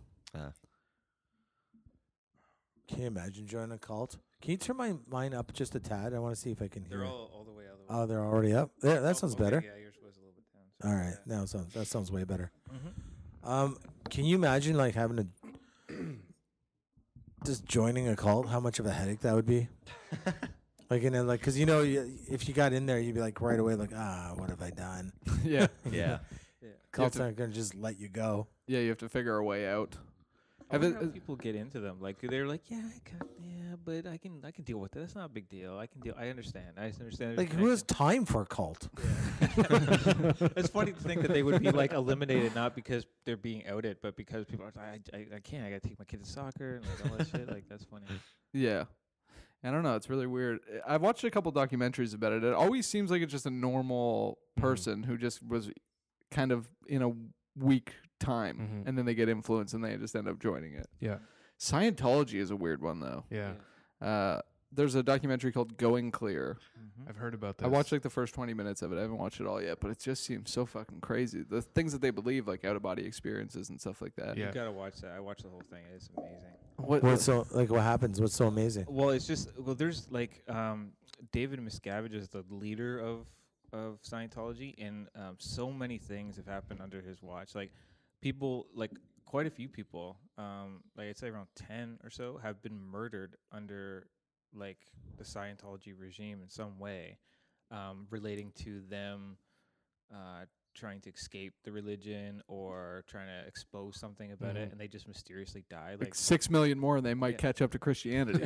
Can you imagine joining a cult? Can you turn mine up just a tad? I want to see if I can hear. They're it. all the way out. Oh, they're already up. There, that sounds better. Yeah, yours was a little bit down. All right, now that sounds way better. Mm-hmm. Can you imagine like having to just joining a cult? How much of a headache that would be? Like, and then, like, because if you got in there, you'd be like right away, like, what have I done? Yeah. Yeah. Cults aren't gonna just let you go. Yeah, you have to figure a way out. How people get into them? Like they're like, but I can deal with it. That's not a big deal. I understand. I understand. Like, who has time for a cult? It's funny to think that they would be like eliminated not because they're being outed, but because people are like, I can't. I gotta take my kid to soccer and like all that shit. Like that's funny. Yeah. I don't know. It's really weird. I've watched a couple documentaries about it. It always seems like it's just a normal person who just was kind of in a weak time, and then they get influenced and they just end up joining it. Yeah. Scientology is a weird one, though. Yeah. There's a documentary called Going Clear. I've heard about this. I watched like the first 20 minutes of it. I haven't watched it all yet, but it just seems so fucking crazy. The things that they believe, like out-of-body experiences and stuff like that. Yeah. You gotta watch that. I watched the whole thing. It's amazing. What happens? What's so amazing? Well, it's just there's like David Miscavige is the leader of Scientology, and so many things have happened under his watch. Like people, like quite a few people, like I'd say around 10 or so, have been murdered under like the Scientology regime in some way, relating to them trying to escape the religion or trying to expose something about it, and they just mysteriously die. Like 6 million more, and they might catch up to Christianity.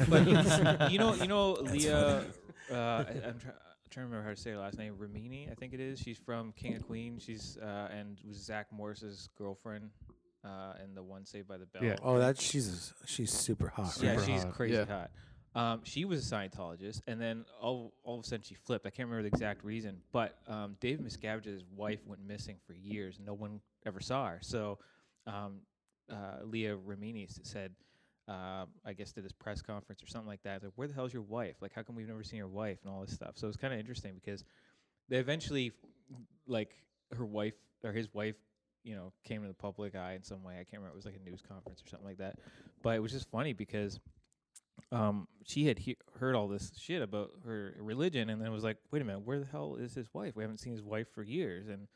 But you know, Leah. I'm trying to remember how to say her last name. Ramini, I think it is. She's from King of Queens. She's and was Zach Morris's girlfriend in the one Saved by the Bell. Yeah. Oh, she's super hot. Yeah, Super she's hot. crazy Yeah. hot. She was a Scientologist, and then all of a sudden she flipped. I can't remember the exact reason, but Dave Miscavige's wife went missing for years. No one ever saw her. So Leah Ramini said, I guess did this press conference or something like that. Like, where the hell's your wife? Like, how come we've never seen your wife and all this stuff? So it's kind of interesting because they eventually, like, her wife or his wife, came to the public eye in some way. I can't remember. It was like a news conference or something like that. But it was just funny because she had heard all this shit about her religion, and then was like, wait a minute, where the hell is his wife? We haven't seen his wife for years. And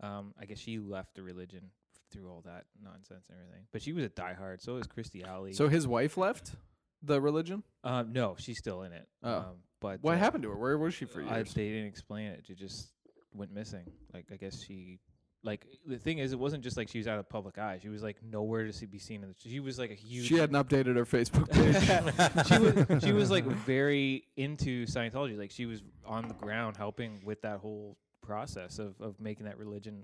I guess she left the religion through all that nonsense and everything. But she was a diehard. So is Christy Alley. So his wife left the religion? No, she's still in it. Oh. But What happened to her? Where was she for years? They didn't explain it. She just went missing. Like, I guess she... Like, the thing is, it wasn't just like she was out of public eye. She was like nowhere to be seen. She was like a huge... She hadn't updated her Facebook page. she was like very into Scientology. Like, she was on the ground helping with that whole process of making that religion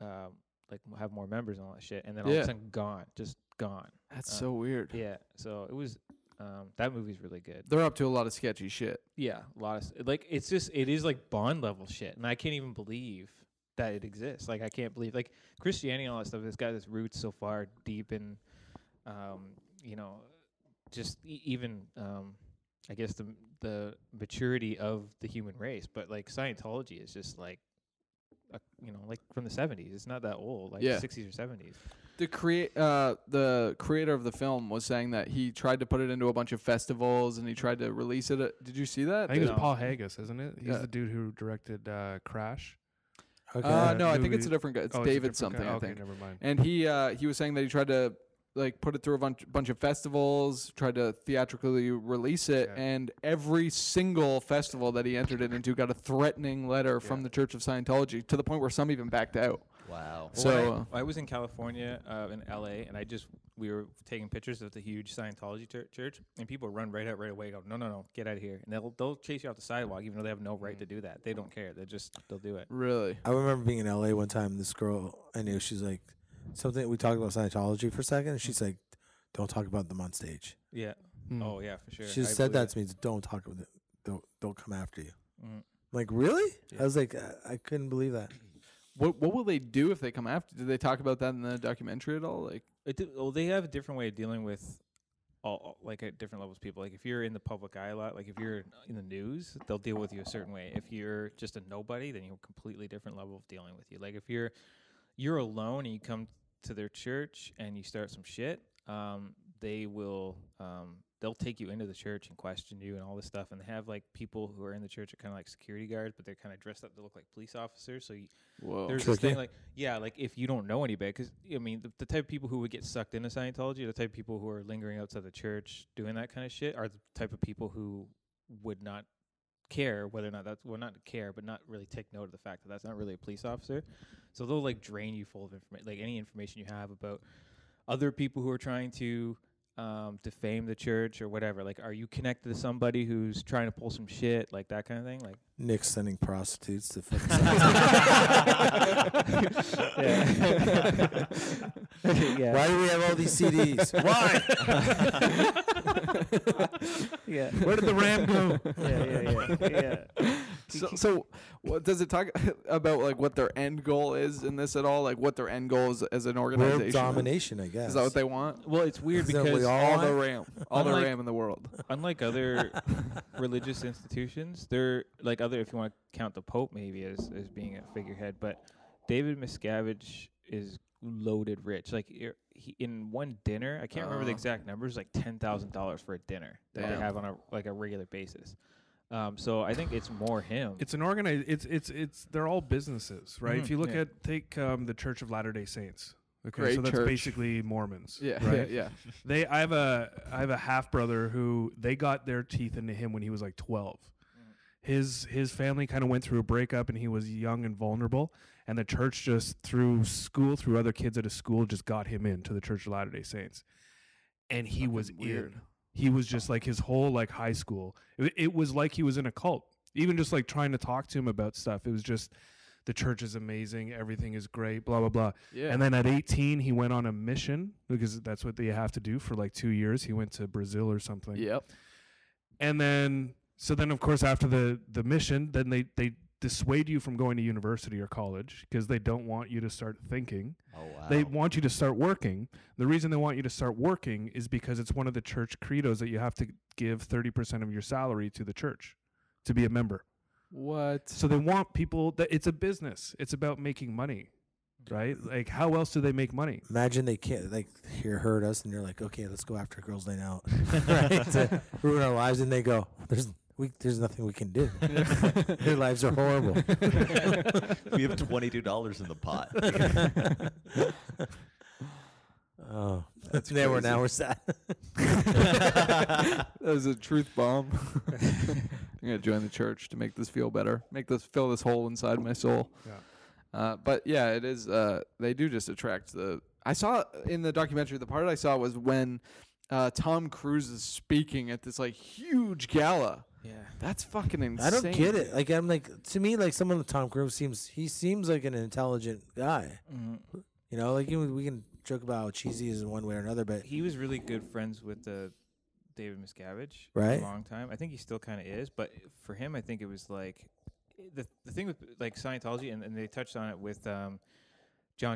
like have more members and all that shit. And then all of a sudden gone. Just gone. That's so weird. Yeah. So it was... that movie's really good. They're up to a lot of sketchy shit. Yeah. A lot of... Like, it is like Bond level shit. And I can't even believe that it exists. Like, I can't believe, like, Christianity and all that stuff, it's got its roots so far deep in, just even, I guess, the maturity of the human race. But, like, Scientology is just, like, like from the 70s. It's not that old, like 60s or 70s. The creator of the film was saying that he tried to put it into a bunch of festivals and he tried to release it. Did you see that? I think it was Paul Haggis, isn't it? He's the dude who directed Crash. Okay. No, I think Louis- it's a different guy. It's Oh, David a different something, guy. I Okay, think. never mind. And he was saying that he tried to like put it through a bunch of festivals, tried to theatrically release it, Yeah. and every single festival that he entered it into got a threatening letter from the Church of Scientology, to the point where some even backed out. Wow. So I was in California, in LA, and we were taking pictures of the huge Scientology church, and people run right away, go, no, get out of here, and they'll chase you off the sidewalk, even though they have no right to do that. They don't care. They'll do it. really, I remember being in LA one time. This girl I knew, she's like, something. We talked about Scientology for a second, and she's like, "Don't talk about them on stage." Yeah. Hmm. Oh yeah, for sure. She just I said believe that to me. Don't talk about it. Don't come after you. Mhm. I'm like, really? Yeah. I was like, I couldn't believe that. what will they do if they come after? Did they talk about that in the documentary at all? Like, They have a different way of dealing with all like at different levels of people. Like if you're in the public eye a lot, like if you're in the news, they'll deal with you a certain way. If you're just a nobody, then you have a completely different level of dealing with you. Like if you're alone and you come to their church and you start some shit, they'll take you into the church and question you and all this stuff. And they have like people who are in the church are kind of like security guards, but they're kind of dressed up to look like police officers. So whoa, there's this thing like, like if you don't know anybody, because I mean, the type of people who would get sucked into Scientology, the type of people who are lingering outside the church doing that kind of shit, are the type of people who would not care whether or not not care, but not really take note of the fact that that's not really a police officer. So they'll like drain you full of information, like any information you have about other people who are trying to defame the church or whatever. Like, are you connected to somebody who's trying to pull some shit, like that kind of thing? Like Nick's sending prostitutes to fucking yeah. Why do we have all these CDs? Why? Yeah. Where did the ram go? Yeah. So what does it talk about, like what their end goal is in this at all? Like what their end goal is as an organization? World domination, I guess. Is that what they want? Well, it's weird Is that what we because all All the want? RAM, Unlike- in the world. unlike other religious institutions, they're like if you want to count the Pope maybe as being a figurehead, but David Miscavige is loaded rich. Like he, in one dinner, I can't remember the exact numbers, like $10,000 for a dinner that they Damn. have on a regular basis. So I think it's more him. It's an organized. It's they're all businesses, right? Mhm, If you look yeah. take the Church of Latter-day Saints. Okay, Great so that's church. basically Mormons. Yeah, right? yeah. I have a half brother who they got their teeth into him when he was like 12. His family kind of went through a breakup and he was young and vulnerable, and the church just through other kids at his school just got him into the Church of Latter-day Saints, and he was weird. He was just like his whole like high school. It was like he was in a cult. Even just like trying to talk to him about stuff, it was just the church is amazing, everything is great, blah blah blah. Yeah. And then at 18, he went on a mission because that's what they have to do for like 2 years. He went to Brazil or something. Yep. And then of course after the mission, then they dissuade you from going to university or college because they don't want you to start thinking. Oh wow. They want you to start working. The reason they want you to start working is because it's one of the church credos that you have to give 30% of your salary to the church to be a member. What? So they want people that it's a business. It's about making money, right? Like how else do they make money? Imagine they can't heard us and you're like, okay, let's go after a girls' night out, right? To ruin our lives, and they go, there's nothing we can do. Their lives are horrible. We have $22 in the pot. Oh, that's now we're sad. That was a truth bomb. I'm gonna join the church to make this feel better, fill this hole inside my soul. Yeah. But yeah, it is. They do just attract the. I saw in the documentary, the part I saw was when Tom Cruise is speaking at this like huge gala. Yeah. That's fucking insane. I don't get it. Like I'm like, to me, like someone with Tom Cruise seems like an intelligent guy. Mm-hmm. You know, like we can joke about how cheesy he is in one way or another, but He was really good friends with David Miscavige Right. for a long time. I think he still kind of is, but for him, I think it was like the thing with like Scientology, and they touched on it with John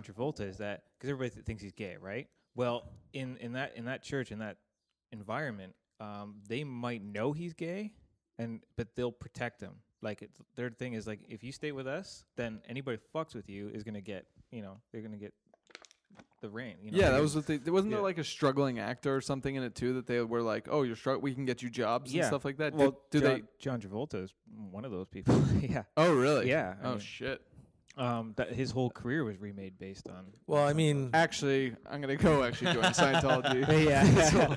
Travolta, is that because everybody thinks he's gay, right? Well, in that church, in that environment, they might know he's gay, but they'll protect him. Like their thing is like, if you stay with us, then anybody who fucks with you is gonna get, they're gonna get the rain. Yeah, that was what they. Wasn't there Yeah. like a struggling actor or something in it too that they were like, "Oh, you're we can get you jobs and Yeah. stuff like that." Well, do they? John Travolta is one of those people. Yeah. Oh, really? Yeah. I Oh mean, shit. That his whole career was remade based on. Well, I mean, Actually, I'm gonna go actually join Scientology. yeah.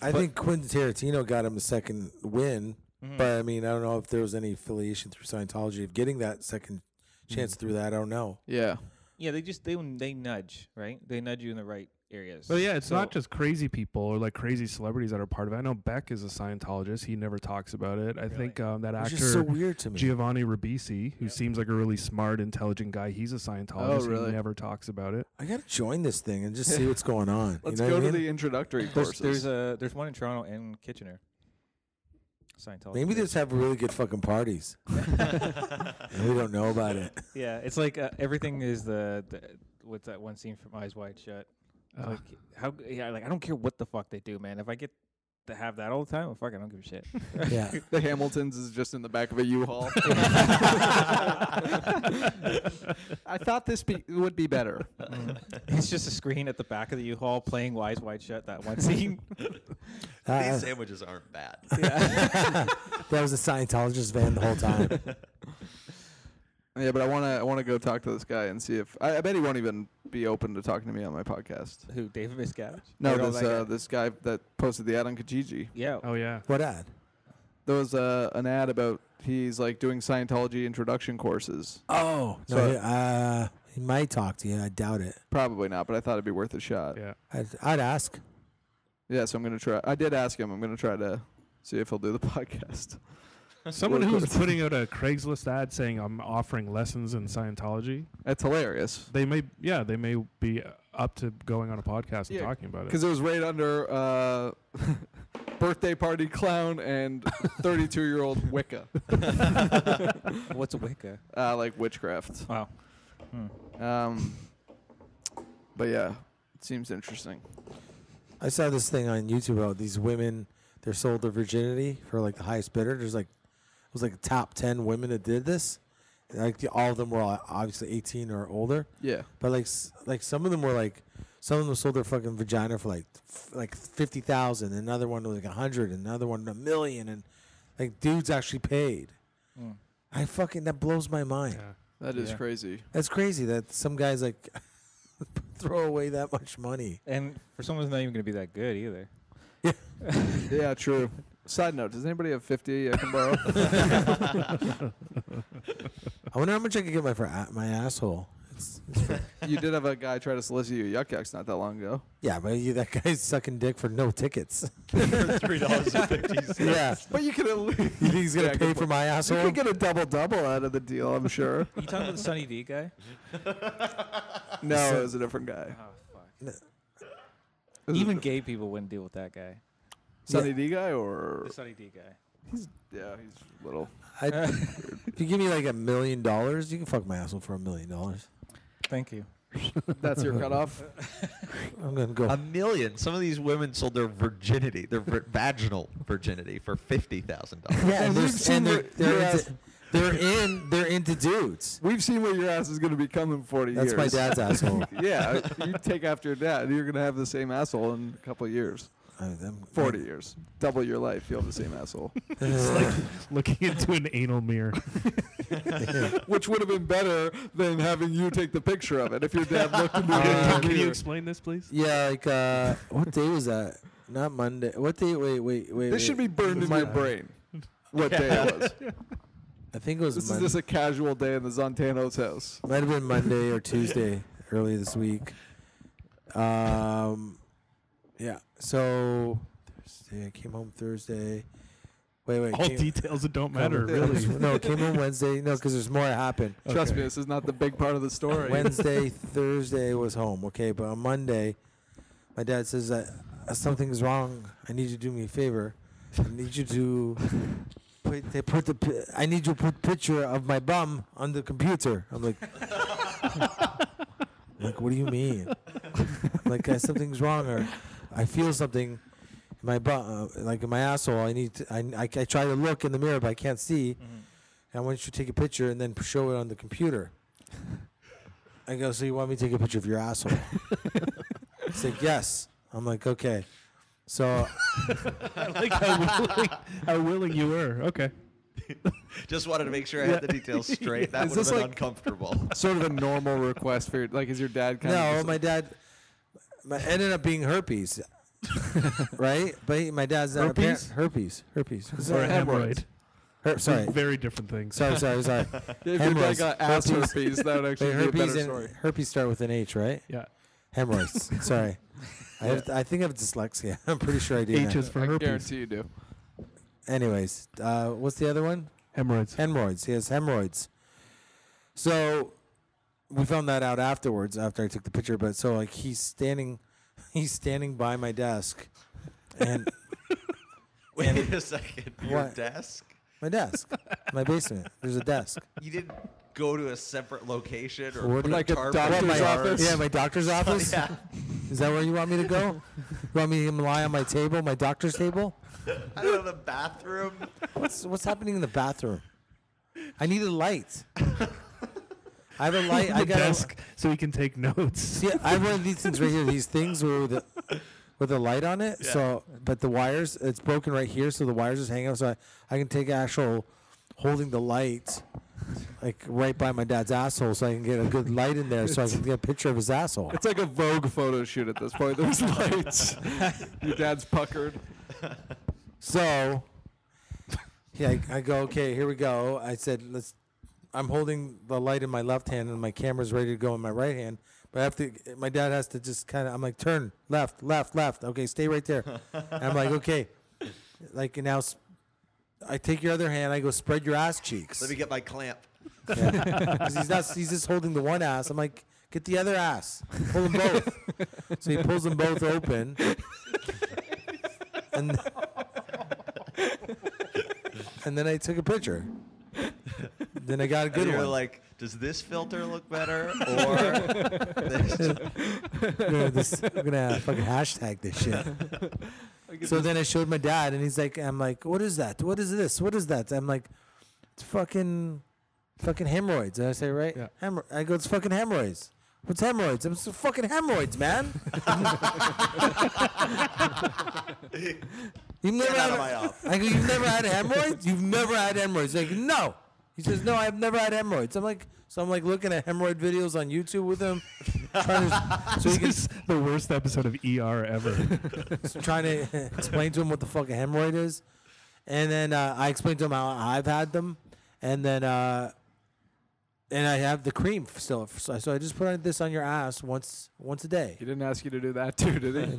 I think Quentin Tarantino got him a second win, but I mean, I don't know if there was any affiliation through Scientology of getting that second chance through that. I don't know. Yeah. Yeah, they nudge, right? They nudge you in the right areas. But yeah, it's not just crazy people or like crazy celebrities that are part of it. I know Beck is a Scientologist. He never talks about it. I think that Which actor is so weird to me. Giovanni Ribisi, who seems like a really smart, intelligent guy, he's a Scientologist. Oh, really? He never talks about it. I gotta join this thing and just see what's going on. Let's you know go what I to mean? the introductory courses. There's one in Toronto and Kitchener. Scientology. Maybe they just have really good fucking parties, and we don't know about it. Yeah, it's like everything is the what's that one scene from Eyes Wide Shut? Like I don't care what the fuck they do, man. If I get to have that all the time, well, fuck, I don't give a shit. Yeah. The Hamiltons is just in the back of a U-Haul. I thought this would be better. It's just a screen at the back of the U-Haul playing Eyes Wide Shut. That one scene. These sandwiches aren't bad. That was a Scientologist van the whole time. Yeah, but I wanna go talk to this guy and see if I bet he won't even be open to talking to me on my podcast. Who? David Miscavige? No, this guy that posted the ad on Kijiji. Yeah. Oh yeah. What ad? There was an ad about he's like doing Scientology introduction courses. Oh, no, he might talk to you. I doubt it. Probably not, but I thought it'd be worth a shot. Yeah. I'd ask. Yeah, so I'm gonna try. I did ask him. I'm gonna try to see if he'll do the podcast. Someone who's putting out a Craigslist ad saying I'm offering lessons in Scientology. That's hilarious. They may be up to going on a podcast and talking about it. Because it was right under birthday party clown and 32-year-old Wicca. What's a Wicca? Like witchcraft. Wow. But yeah, it seems interesting. I saw this thing on YouTube about these women. They're sold their virginity for like the highest bidder. There's like it was like a top 10 women that did this. Like all of them were obviously 18 or older. Yeah. But like some of them were like some of them sold their fucking vagina for like 50,000. Another one was like 100. Another one $1 million. And like dudes actually paid. That blows my mind. Yeah. That is crazy. That's crazy that some guys like throw away that much money. And for someone who's not even going to be that good either. Yeah, true. Side note, does anybody have 50 I can borrow? I wonder how much I could get for my asshole. You did have a guy try to solicit you Yuck Yucks not that long ago. Yeah, but that guy's sucking dick for no tickets. For $3.50. Yeah. But you could at least... You think he's going to pay for my You asshole? could get a double-double out of the deal, I'm sure. You talking about the Sunny D guy? No, it was a different guy. Oh fuck. Even gay people wouldn't deal with that guy. Sunny D guy or... The Sunny D guy. He's little. If you give me like $1 million, you can fuck my asshole for $1 million. Thank you. That's your cutoff? I'm going to go. $1 million. Some of these women sold their virginity, their vaginal virginity, for $50,000. Yeah, they're into dudes. We've seen where your ass is going to be coming 40 That's years. my dad's asshole. Yeah, you take after your dad. You're going to have the same asshole in a couple of years. 40 years. Double your life, you'll have the same asshole. It's like looking into an anal mirror. Which would have been better than having you take the picture of it if your dad looked into the Can you mirror. explain this, please? Yeah, like what day was that? Not Monday. What day? Wait. This should be burned in my brain. What day it was. I think it was This is Monday. just a casual day in the Zontanos house. Might have been Monday or Tuesday early this week. Yeah. So Thursday, I came home Thursday. Wait. All details that don't matter, Yeah. really. No, came home Wednesday. No, because there's more that happened. Trust me, this is not the big part of the story. Wednesday, Thursday was home. Okay, but on Monday, my dad says that something's wrong. I need you to do me a favor. I need you to I need you to put a picture of my bum on the computer. I'm like, what do you mean? Like something's wrong, or I feel something in my butt, like in my asshole. I try to look in the mirror, but I can't see. I want you to take a picture and then show it on the computer. I go, so you want me to take a picture of your asshole? He's like, yes. I'm like, okay. So I like how willing you were. Okay. Just wanted to make sure I had the details straight. That Is would have this been like- uncomfortable. Sort of a normal request for like, is your dad kind No, of my dad ended up being herpes, right? But my dad's not Herpes? herpes. Or a hemorrhoid. Sorry. Very different things. Sorry. if your dad Hemorrhoids. got ass herpes, that would actually Wait, be a herpes better and story. herpes start with an H, right? Yeah. Hemorrhoids. Sorry. I think I have dyslexia. I'm pretty sure I do. H now. is for I herpes. guarantee you do. Anyways, what's the other one? Hemorrhoids. Hemorrhoids. He has hemorrhoids. So we found that out afterwards after I took the picture. But so like he's standing by my desk, and Wait a second. Your What? desk? my desk, my basement. There's a desk. You didn't go to a separate location or What put do a Like a tarp doctor's in my, your office? Yeah, my doctor's office. Yeah. Is that where you want me to go? You want me to lie on my table, my doctor's table? I don't know, the bathroom. What's happening in the bathroom? I need a light. I have a light. I the got desk so he can take notes. See, I have one of these things right here. These things with a light on it. Yeah. So, but the wires, it's broken right here, so the wires just hang out. So I can take actual holding the light, like right by my dad's asshole, so I can get a good light in there, so I can get a picture of his asshole. It's like a Vogue photo shoot at this point. There's lights. Your dad's puckered. So, yeah, I go, okay, here we go. I said, I'm holding the light in my left hand, and my camera's ready to go in my right hand. But I have to. My dad has to just kind of. I'm like, turn left, left, left. Okay, stay right there. And I'm like, okay. Like now, I take your other hand. I go, spread your ass cheeks. Let me get my clamp. Yeah. 'Cause he's just holding the one ass. I'm like, get the other ass. Pull them both. So he pulls them both open. And then I took a picture. Then I got a good And you're one. like, does this filter look better or this? I'm gonna fucking hashtag this shit. So then I showed my dad, and he's like, I'm like, what is that? What is this? What is that? I'm like, it's fucking hemorrhoids. And I say, right? Yeah. I go, it's fucking hemorrhoids. What's hemorrhoids? It's fucking hemorrhoids, man. You've never Get out had of my office. I go, you've never had hemorrhoids? You've never had hemorrhoids? Like, no. He says, no, I've never had hemorrhoids. I'm like looking at hemorrhoid videos on YouTube with him, trying to, so he can This is the worst episode of ER ever. trying to explain to him what the fuck a hemorrhoid is, and then I explained to him how I've had them, and then and I have the cream still. So I just put this on your ass once a day. He didn't ask you to do that too, did he?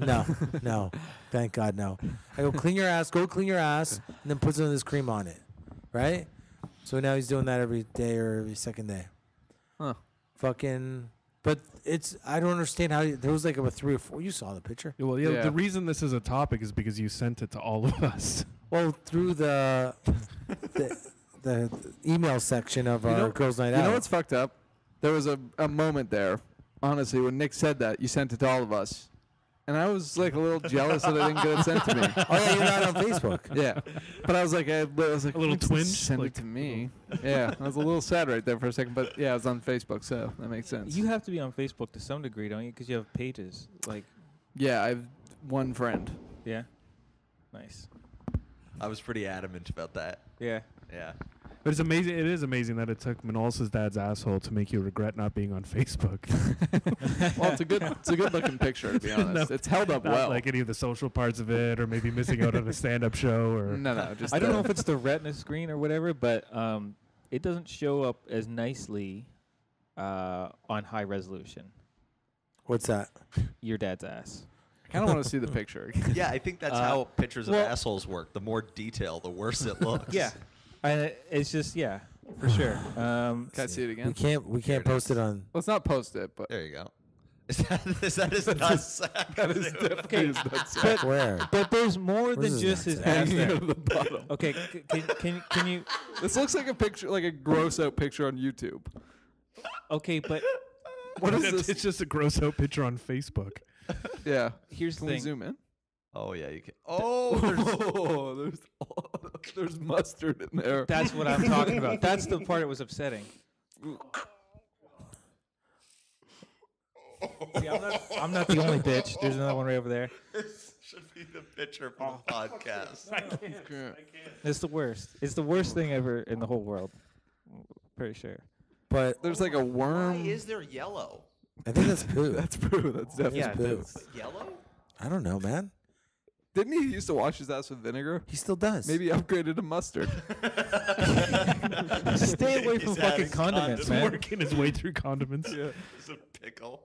No, thank God, no. I go clean your ass, and then put some of this cream on it, right? So now he's doing that every day or every second day. Huh. Fucking, but I don't understand how there was like about 3 or 4. You saw the picture. Well, yeah, Yeah. the reason this is a topic is because you sent it to all of us. Well, through the email section of our Girls Night Out. You know what's fucked up? There was a moment there, honestly, when Nick said that, you sent it to all of us. And I was like a little jealous that I didn't get it sent to me. Oh yeah, you're not on Facebook. Yeah. But I was like, a little little twinge? Send Like- it to me. Yeah. I was a little sad right there for a second. But yeah, I was on Facebook, so that makes sense. You have to be on Facebook to some degree, don't you? Because you have pages. Like, Yeah, I have one friend. yeah. Nice. I was pretty adamant about that. Yeah. Yeah. But it's amazing. It is amazing that it took Manolis' dad's asshole to make you regret not being on Facebook. Well, it's a good looking picture, to be honest. No, It's held up Not well. like any of the social parts of it, or maybe missing out on a stand-up show, or No, just I don't know if it's the retina screen or whatever, but it doesn't show up as nicely on high resolution. What's that? Your dad's ass. I kind of want to see the picture. Yeah, I think that's how pictures of assholes work. The more detail, the worse it looks. Yeah. And it's just, yeah, for sure. Can I see it again? We can't post it on. Let's not post it, but There you go. Is that his nutsack? that is definitely his nutsack. Where? But there's more What than is just that? his ass Hanging there. out of the bottom. Okay, can you? This looks like a picture, like a gross out picture on YouTube. Okay, but What is it's, this? it's just a gross out picture on Facebook. Yeah. here's the Can we thing. zoom in? Oh yeah, you can. Oh, There's mustard in there. That's what I'm talking about. That's the part that was upsetting. See, I'm not the only bitch. There's another one right over there. This should be the picture for the podcast. I can't. It's the worst. It's the worst thing ever in the whole world. Pretty sure. But There's like a worm. Why is there yellow? I think that's poo. That's poo. That's definitely Yeah, poo. that's- Yellow? I don't know, man. Didn't he used to wash his ass with vinegar? He still does. Maybe he upgraded to mustard. Stay away from He's fucking adding condiments, He's man. working his way through condiments. It's a pickle.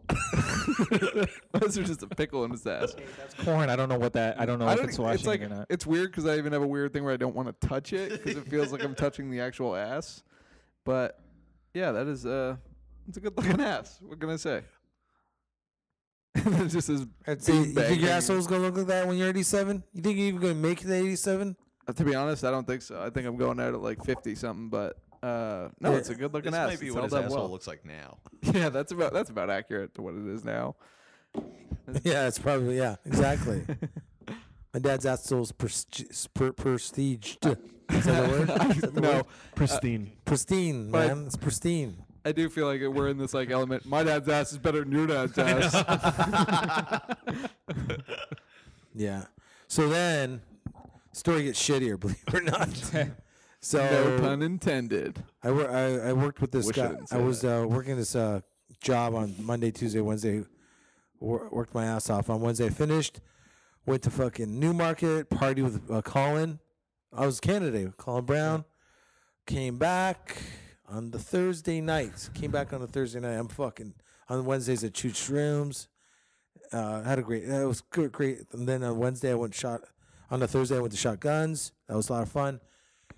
Those are just a pickle in his ass. Corn. I don't know what that. I don't know if it's washing like, or not. it's weird because I even have a weird thing where I don't want to touch it because it feels like I'm touching the actual ass. But yeah, that is it's a good looking ass. What can I say? It's just this So you think your asshole's gonna look like that when you're 87? You think you're even gonna make it to 87? To be honest, I don't think so. I think I'm going out at like 50 something. But no, it's a good looking This ass. might be It's what his held up asshole well. looks like now. Yeah, that's about accurate to what it is now. Yeah, it's probably exactly. My dad's asshole's prestiged. Is that the word? Is that the No, word? Pristine. Pristine, But- man. It's pristine. I do feel like we're in this like element. My dad's ass is better than your dad's ass. Yeah. So then, story gets shittier, believe it or not. So No pun intended. I worked with this Wish I guy. didn't say I was working this job on Monday, Tuesday, Wednesday. Worked my ass off. On Wednesday, I finished. Went to fucking Newmarket, party with Colin. I was Canada, Colin Brown. Came back on the Thursday night. I'm fucking on Wednesdays. I chewed shrooms. Had a great. It was good, great. And then on Wednesday, I went shot. On the Thursday, I went to shotguns. That was a lot of fun.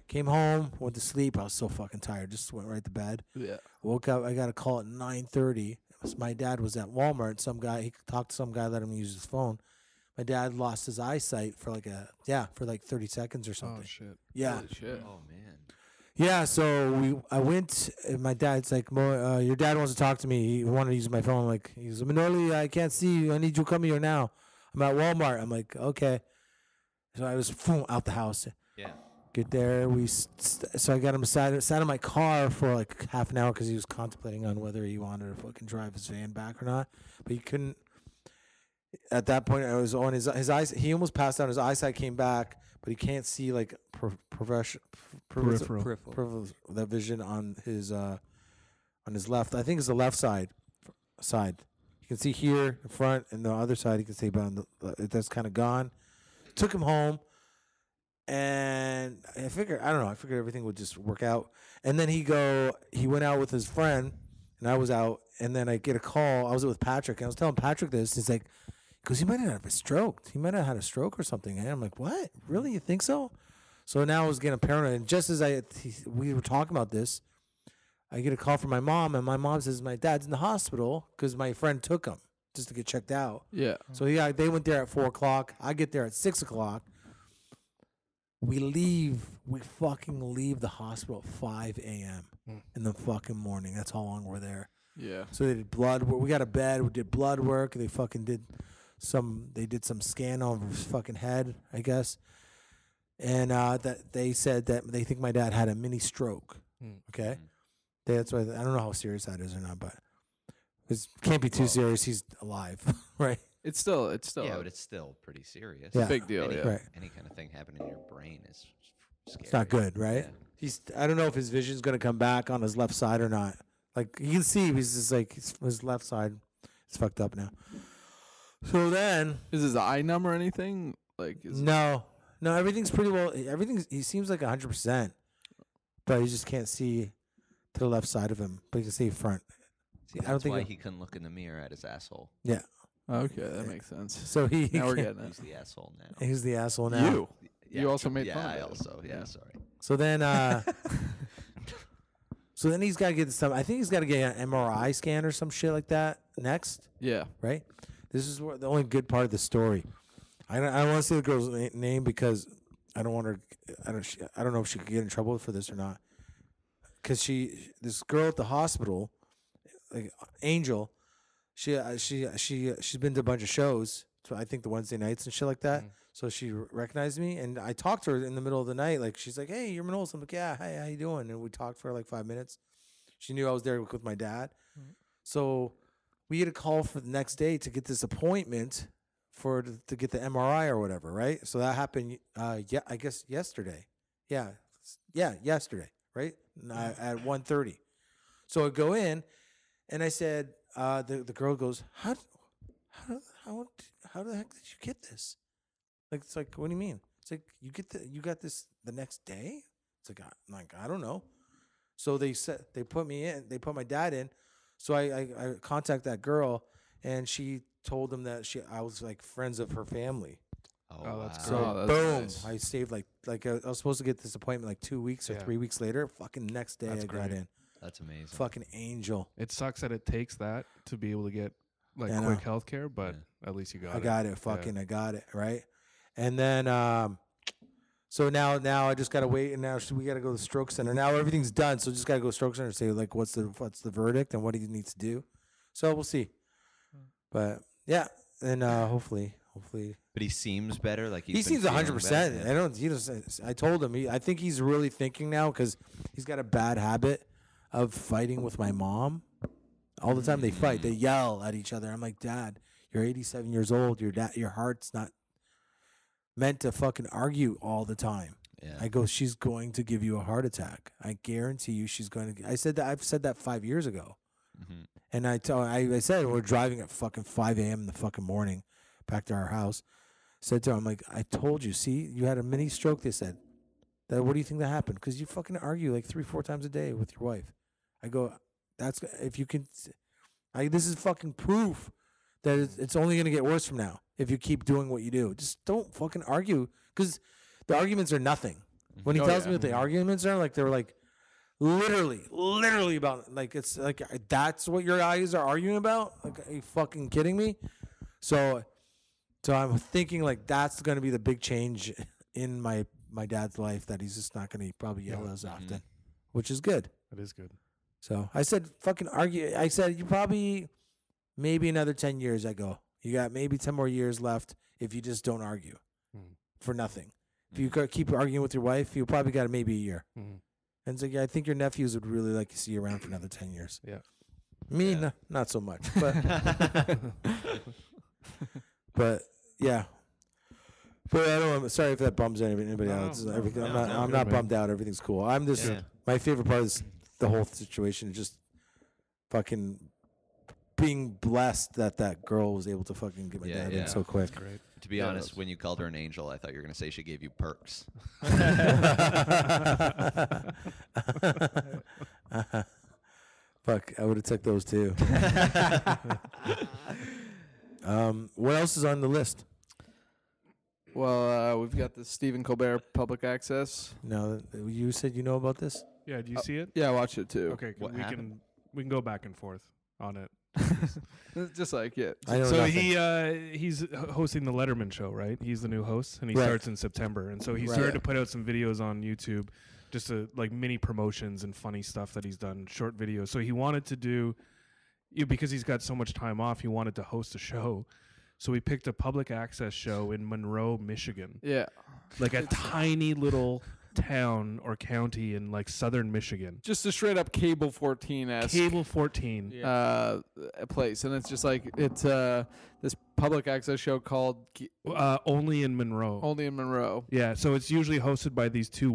Came home, went to sleep. I was so fucking tired. Just went right to bed. Yeah. Woke up. I got a call at 9:30. My dad was at Walmart. Some guy. He talked to some guy. Let him use his phone. My dad lost his eyesight for like 30 seconds or something. Oh shit. Yeah. Holy shit. Oh man. Yeah, so I went. And my dad's like, your dad wants to talk to me. He wanted to use my phone. Like, he's Manoli, I can't see you. I need you to come here now. I'm at Walmart. I'm like, okay. So I was out the house. Yeah. Get there. So I got him sat in my car for like half an hour because he was contemplating on whether he wanted to fucking drive his van back or not. But he couldn't. At that point, I was on his eyes. He almost passed out. His eyesight came back, but he can't see like peripheral that vision on his left. I think it's the left side. You can see here in front, and the other side you can see, but that's kind of gone. Took him home, and I figured everything would just work out. And then he went out with his friend, and I was out. And then I get a call. I was with Patrick, and I was telling Patrick this. He's like, because he might have had a stroke. He might have had a stroke or something. And I'm like, what? Really? You think so? So now I was getting paranoid. And just as we were talking about this, I get a call from my mom, and my mom says my dad's in the hospital because my friend took him just to get checked out. Yeah. So they went there at 4:00. I get there at 6:00. We fucking leave the hospital at 5 a.m. in the fucking morning. That's how long we're there. Yeah. So they did blood work. We got a bed. We did blood work. They fucking did some scan over his fucking head, I guess. And that they said that they think my dad had a mini stroke. Okay. That's why I don't know how serious that is or not, but it can't be too serious. He's alive, right? It's still. Yeah, but it's still pretty serious. Yeah. Big deal. Any, Yeah. Right. any kind of thing happening in your brain is scary. It's not good, right? Yeah. I don't know if his vision's gonna come back on his left side or not. Like you can see, he's just like his left side is fucked up now. So then, Is his eye numb or anything? Like. no, everything's pretty well. He seems like 100%, but he just can't see to the left side of him. But he can see front. See, I don't that's think why it- he couldn't look in the mirror at his asshole. Yeah. Okay, that makes sense. So he Now we're can't- getting He's it. the asshole now. he's the asshole now. You. You also made yeah, fun I of it. also. Yeah, sorry. So then, he's got to get some. I think he's got to get an MRI scan or some shit like that next. Yeah. Right? This is the only good part of the story. I don't want to say the girl's name because I don't want her. I don't know if she could get in trouble for this or not. Because this girl at the hospital, like Angel, she's been to a bunch of shows. So I think the Wednesday nights and shit like that. So she recognized me, and I talked to her in the middle of the night. Like she's like, "Hey, you're Manolis." I'm like, "Yeah, hi, how you doing?" And we talked for like 5 minutes. She knew I was there with my dad. So we get a call for the next day to get this appointment to get the MRI or whatever, right? So that happened, I guess yesterday. Yeah, yesterday, right? At 1:30. So I go in, and I said, the girl goes, how the heck did you get this? Like, it's like, what do you mean? It's like, you got this the next day? It's like, I don't know. So they put me in, they put my dad in. So I contact that girl, and she told them that I was like friends of her family. Oh, that's wow. great. So that's boom, nice. I saved like I was supposed to get this appointment like 2 weeks or 3 weeks later. Fucking next day That's I got great. in. That's amazing. Fucking angel. It sucks that it takes that to be able to get like I know. quick health care, but at least you got it. I got it. Fucking I got it, right? And then so now I just gotta wait, and now we gotta go to the stroke center. Now everything's done, so just gotta go to stroke center and say like what's the verdict and what he needs to do. So we'll see. But yeah, and hopefully. But he seems better. Like He seems 100%. I told him. I think he's really thinking now because he's got a bad habit of fighting with my mom. All the time they fight. They yell at each other. I'm like, Dad, you're 87 years old. Your heart's not meant to fucking argue all the time. Yeah. I go, she's going to give you a heart attack. I guarantee you she's going to. I said that. I've said that 5 years ago. Mm-hmm. And I said we're driving at fucking 5 a.m. in the fucking morning back to our house. Said to her, I'm like, I told you, see, you had a mini stroke, they said. What do you think that happened? Because you fucking argue like 3-4 times a day with your wife. I go, if you can, this is fucking proof that it's only going to get worse from now if you keep doing what you do. Just don't fucking argue because the arguments are nothing. When he tells me what the arguments are, like they're like literally about, like it's like that's what your guys are arguing about? Like, are you fucking kidding me? So I'm thinking like that's going to be the big change in my dad's life, that he's just not going to probably yell as often, which is good. That is good. So I said, fucking argue. I said, you probably maybe another 10 years. I go, you got maybe 10 more years left if you just don't argue for nothing. If you keep arguing with your wife, you probably got maybe a year. And it's like, yeah, I think your nephews would really like to see you around for another 10 years. Yeah. Me, not so much. But, but yeah. But I don't. Sorry if that bums anybody else. I'm not bummed out. Everything's cool. I'm just my favorite part is the whole situation. Just fucking being blessed that girl was able to fucking get my dad in so quick. That's great. To be honest, when you called her an angel, I thought you were going to say she gave you perks. Fuck, I would have took those too. What else is on the list? Well, we've got the Stephen Colbert public access. No, you said you know about this? Yeah, do you see it? Yeah, I watched it too. Okay, What we happened? can go back and forth on it. Just like it. I know So nothing. he's hosting the Letterman show, right? He's the new host, and he Right. starts in September. And so he started to put out some videos on YouTube, just like mini promotions and funny stuff that he's done, short videos. So he wanted to do, because he's got so much time off, he wanted to host a show. So we picked a public access show in Monroe, Michigan, Yeah. like a tiny little town or county in like southern Michigan. Just a straight up Cable 14-esque Cable 14. place. And it's just like, it's this public access show called Only in Monroe. Only in Monroe. Yeah, so it's usually hosted by these two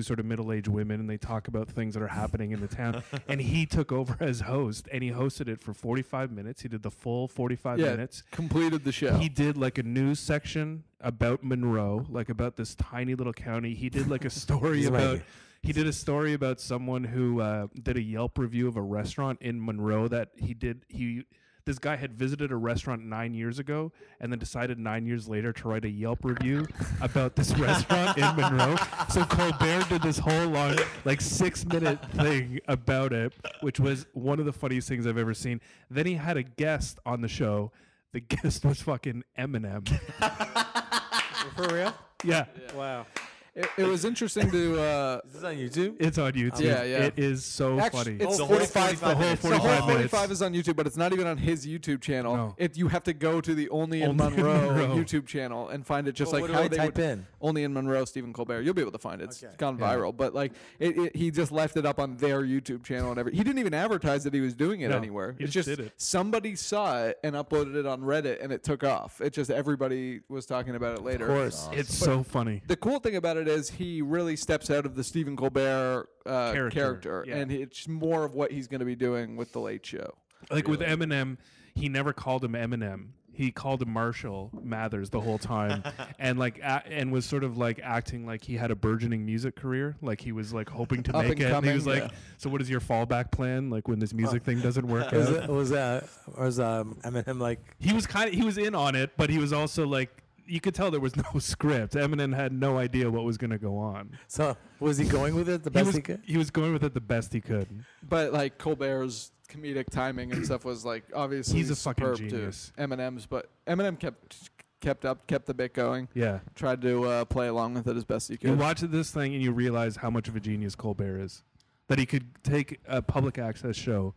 sort of middle-aged women, and they talk about things that are happening in the town. And he took over as host, and he hosted it for 45 minutes. He did the full 45 minutes. Completed the show. He did like a news section about Monroe, like about this tiny little county. He did like a story He did a story about someone who did a Yelp review of a restaurant in Monroe that this guy had visited a restaurant 9 years ago and then decided 9 years later to write a Yelp review about this restaurant in Monroe. So Colbert did this whole long, like 6-minute thing about it, which was one of the funniest things I've ever seen. Then he had a guest on the show. The guest was fucking Eminem. For real? Yeah. Wow. It was interesting to. Is this on YouTube? It's on YouTube. Yeah, yeah. It is so funny. It's the 45. whole 45 minutes. The whole 45 45 minutes. is on YouTube, but it's not even on his YouTube channel. No. You have to go to the Only in Only in Monroe Monroe. YouTube channel and find it just Well, like what do how I they type would. in? Only in Monroe, Stephen Colbert. You'll be able to find it. It's Okay. gone Yeah. viral, but like he just left it up on their YouTube channel and everything. He didn't even advertise that he was doing it No, anywhere. he It's just just did it. somebody saw it and uploaded it on Reddit and it took off. It just everybody was talking about it later. Of course. It's so funny. The cool thing about it is he really steps out of the Stephen Colbert character, yeah. and it's more of what he's going to be doing with the Late Show. Like with Eminem, he never called him Eminem. He called him Marshall Mathers the whole time, and and was sort of like acting like he had a burgeoning music career, like he was like hoping to Up make and it. And he coming, was like, yeah. "So what is your fallback plan? Like when this music thing doesn't work Was out?" it, was Eminem like? He was in on it, but he was also like, you could tell there was no script. Eminem had no idea what was going to go on. So was he going with it the best he could? He was going with it the best he could. But like Colbert's comedic timing and stuff was like obviously He's a fucking superb genius. too. Eminem's, but Eminem kept the bit going. Yeah. Tried to play along with it as best he could. You watch this thing and you realize how much of a genius Colbert is. That he could take a public access show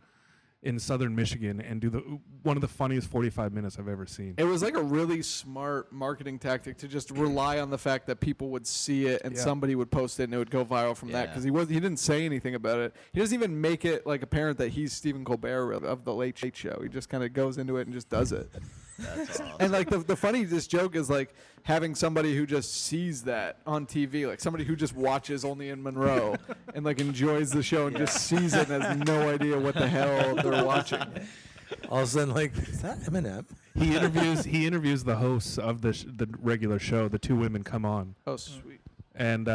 in southern Michigan and do one of the funniest 45 minutes I've ever seen. It was like a really smart marketing tactic to just rely on the fact that people would see it and Yeah. somebody would post it and it would go viral from that because he didn't say anything about it. He doesn't even make it like apparent that he's Stephen Colbert of the Late Show. He just kind of goes into it and just does it. That's awesome. And like the funniest joke is like having somebody who just sees that on TV, like somebody who just watches Only in Monroe and like enjoys the show and just sees it and has no idea what the hell they're watching. All of a sudden, like, is that Eminem? He interviews the hosts of the regular show. The two women come on, Oh, sweet. and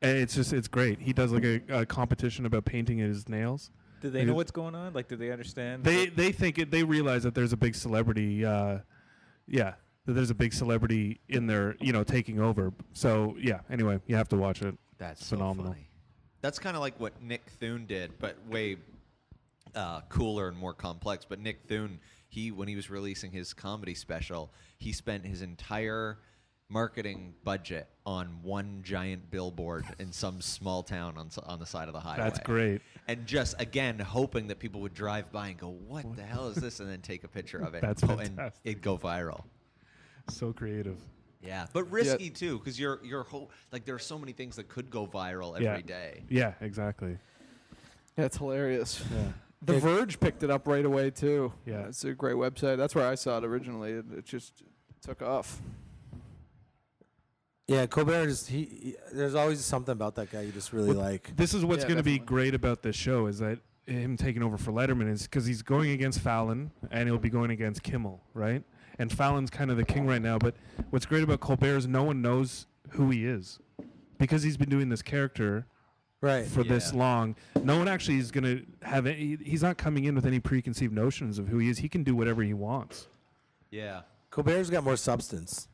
it's great. He does like a competition about painting his nails. Do they know what's going on? Like, do they understand? They think they realize that there's a big celebrity. That there's a big celebrity in there, taking over. So yeah. Anyway, you have to watch it. That's phenomenal. So funny. That's kind of like what Nick Thune did, but way cooler and more complex. But Nick Thune, when he was releasing his comedy special, he spent his entire marketing budget on one giant billboard in some small town on the side of the highway. That's great. And just again hoping that people would drive by and go, "What the hell is this?" and then take a picture of it. That's and fantastic. it'd go viral. So creative. Yeah, but risky too, because your whole there are so many things that could go viral every day. Yeah, exactly. Yeah, it's hilarious. Yeah. The Verge picked it up right away too. Yeah. It's a great website. That's where I saw it originally. It just took off. Yeah, Colbert is there's always something about that guy you just really like. This is what's Yeah, going to be definitely. great about this show is that him taking over for Letterman is because he's going against Fallon and he'll be going against Kimmel, right? And Fallon's kind of the king right now. But what's great about Colbert is no one knows who he is because he's been doing this character Right. for this long. No one actually is going to have he's not coming in with any preconceived notions of who he is. He can do whatever he wants. Yeah. Colbert's got more substance.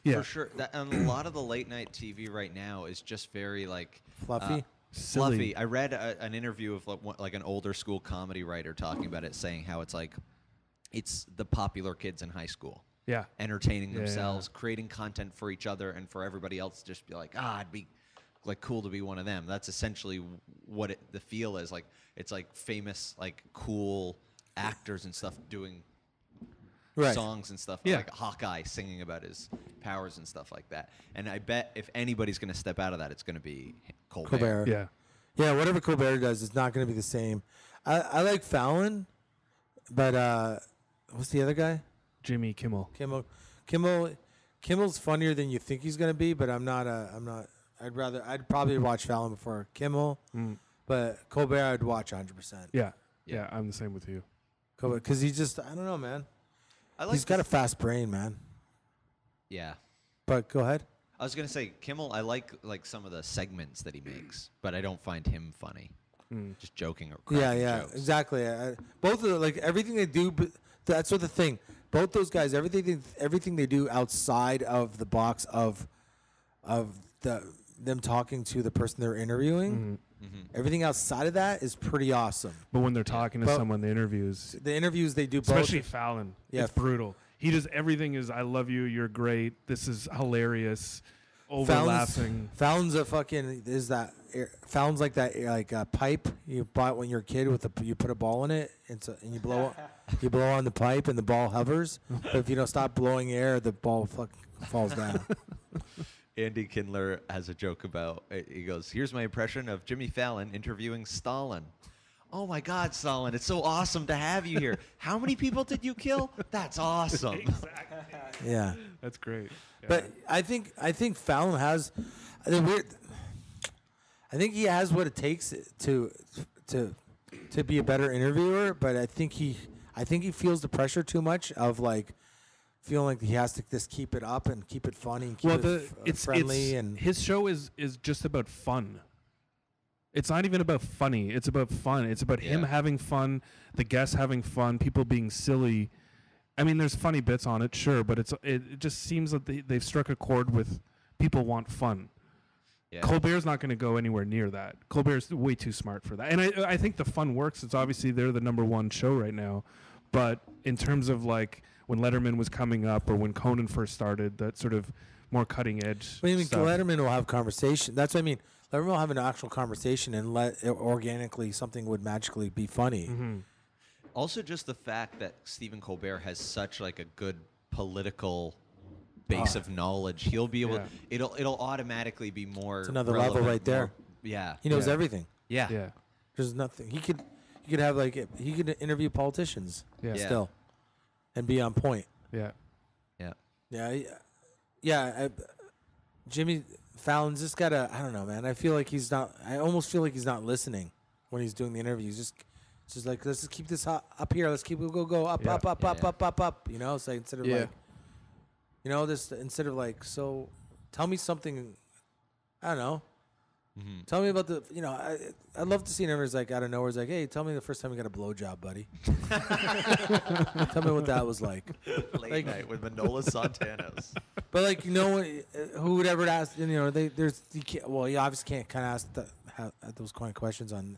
Yeah. For sure. And a lot of the late night TV right now is just very Fluffy? Silly. fluffy. I read an interview of like an older school comedy writer talking about it, saying how it's the popular kids in high school Yeah. entertaining Yeah, themselves, creating content for each other and for everybody else to just be like, it'd be cool to be one of them. That's essentially what the feel is. Like it's like famous, cool actors and stuff doing Right. songs and stuff, Yeah. like Hawkeye singing about his powers and stuff like that. And I bet if anybody's going to step out of that, it's going to be Colbert. Colbert. Yeah. Yeah, whatever Colbert does, it's not going to be the same. I like Fallon, but what's the other guy? Jimmy Kimmel. Kimmel's funnier than you think he's going to be, but I'm not. I'd probably watch Fallon before Kimmel, but Colbert I'd watch 100%. Yeah. Yeah. I'm the same with you. Colbert, because he's just, I don't know, man. I He's got a fast brain, man. Yeah. But go ahead. I was going to say, Kimmel, I like some of the segments that he makes, but I don't find him funny. Just joking or cracking jokes. Exactly. Both of them, everything they do, but that's what the thing. Both those guys, everything they do outside of the box of them talking to the person they're interviewing, everything outside of that is pretty awesome. But when they're talking to But- someone, the interviews, The interviews they do, especially both. Fallon, Yeah. it's brutal. He does everything is, I love you, you're great, this is hilarious, overlapping. Fallon's a fucking Fallon's like that like a pipe you bought when you're a kid with you put a ball in it and you blow on the pipe and the ball hovers. But if you don't stop blowing air, the ball falls down. Andy Kindler has a joke about, he goes, here's my impression of Jimmy Fallon interviewing Stalin. Oh my God, Stalin, it's so awesome to have you here. How many people did you kill? That's awesome. Exactly. Yeah. That's great. Yeah. But I think Fallon has the weird. I think he has what it takes to be a better interviewer. But I think he feels the pressure too much of like feeling like he has to just keep it up and keep it funny and keep it friendly. And his show is just about fun. It's not even about funny. It's about fun. It's about him having fun, the guests having fun, people being silly. I mean, there's funny bits on it, sure, but it just seems that they've struck a chord with people want fun. Yeah. Colbert's not going to go anywhere near that. Colbert's way too smart for that. And I think the fun works. It's obviously they're the number one show right now. But in terms of like when Letterman was coming up or when Conan first started, that sort of more cutting edge stuff. Letterman will have conversation. That's what I mean. Letterman will have an actual conversation and organically something would magically be funny. Mm-hmm. Also, just the fact that Stephen Colbert has such like a good political base of knowledge, he'll be able. It'll automatically be more. It's another level right there. He knows everything. Yeah. There's nothing he could have like he could interview politicians. Still, and be on point. Jimmy Fallon's just gotta. I don't know, man. I feel like he's not. I almost feel like he's not listening when he's doing the interviews. It's just like, let's just keep this up here. Let's keep go up, up. You know, so instead of like, you know, this instead of like, so tell me something. I don't know. Mm-hmm. Tell me about the. You know, I'd love to see an interview like out of nowhere. It's like, hey, tell me the first time you got a blowjob, buddy. Tell me what that was like. Late night with Manolis Zontanos. But like, you know, who would ever ask? You know, you obviously can't kind of ask those kind of questions on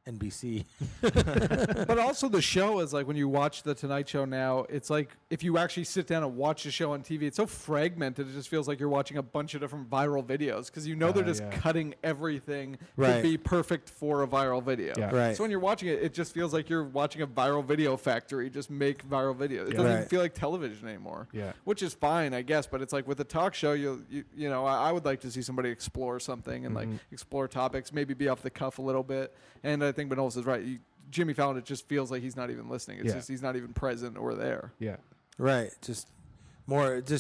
NBC. But also the show is like when you watch the Tonight Show now, it's like if you actually sit down and watch the show on TV, it's so fragmented. It just feels like you're watching a bunch of different viral videos because you know they're just cutting everything to be perfect for a viral video. Yeah. Right. So when you're watching it, it just feels like you're watching a viral video factory just make viral videos. It doesn't even feel like television anymore. Yeah. Which is fine, I guess. But it's like with a talk show, you know, I would like to see somebody explore something and like explore topics, maybe be off the cuff a little bit. And I think Manolis is right. Jimmy Fallon, it just feels like he's not even listening. It's just he's not even present or there. Yeah. Right. Just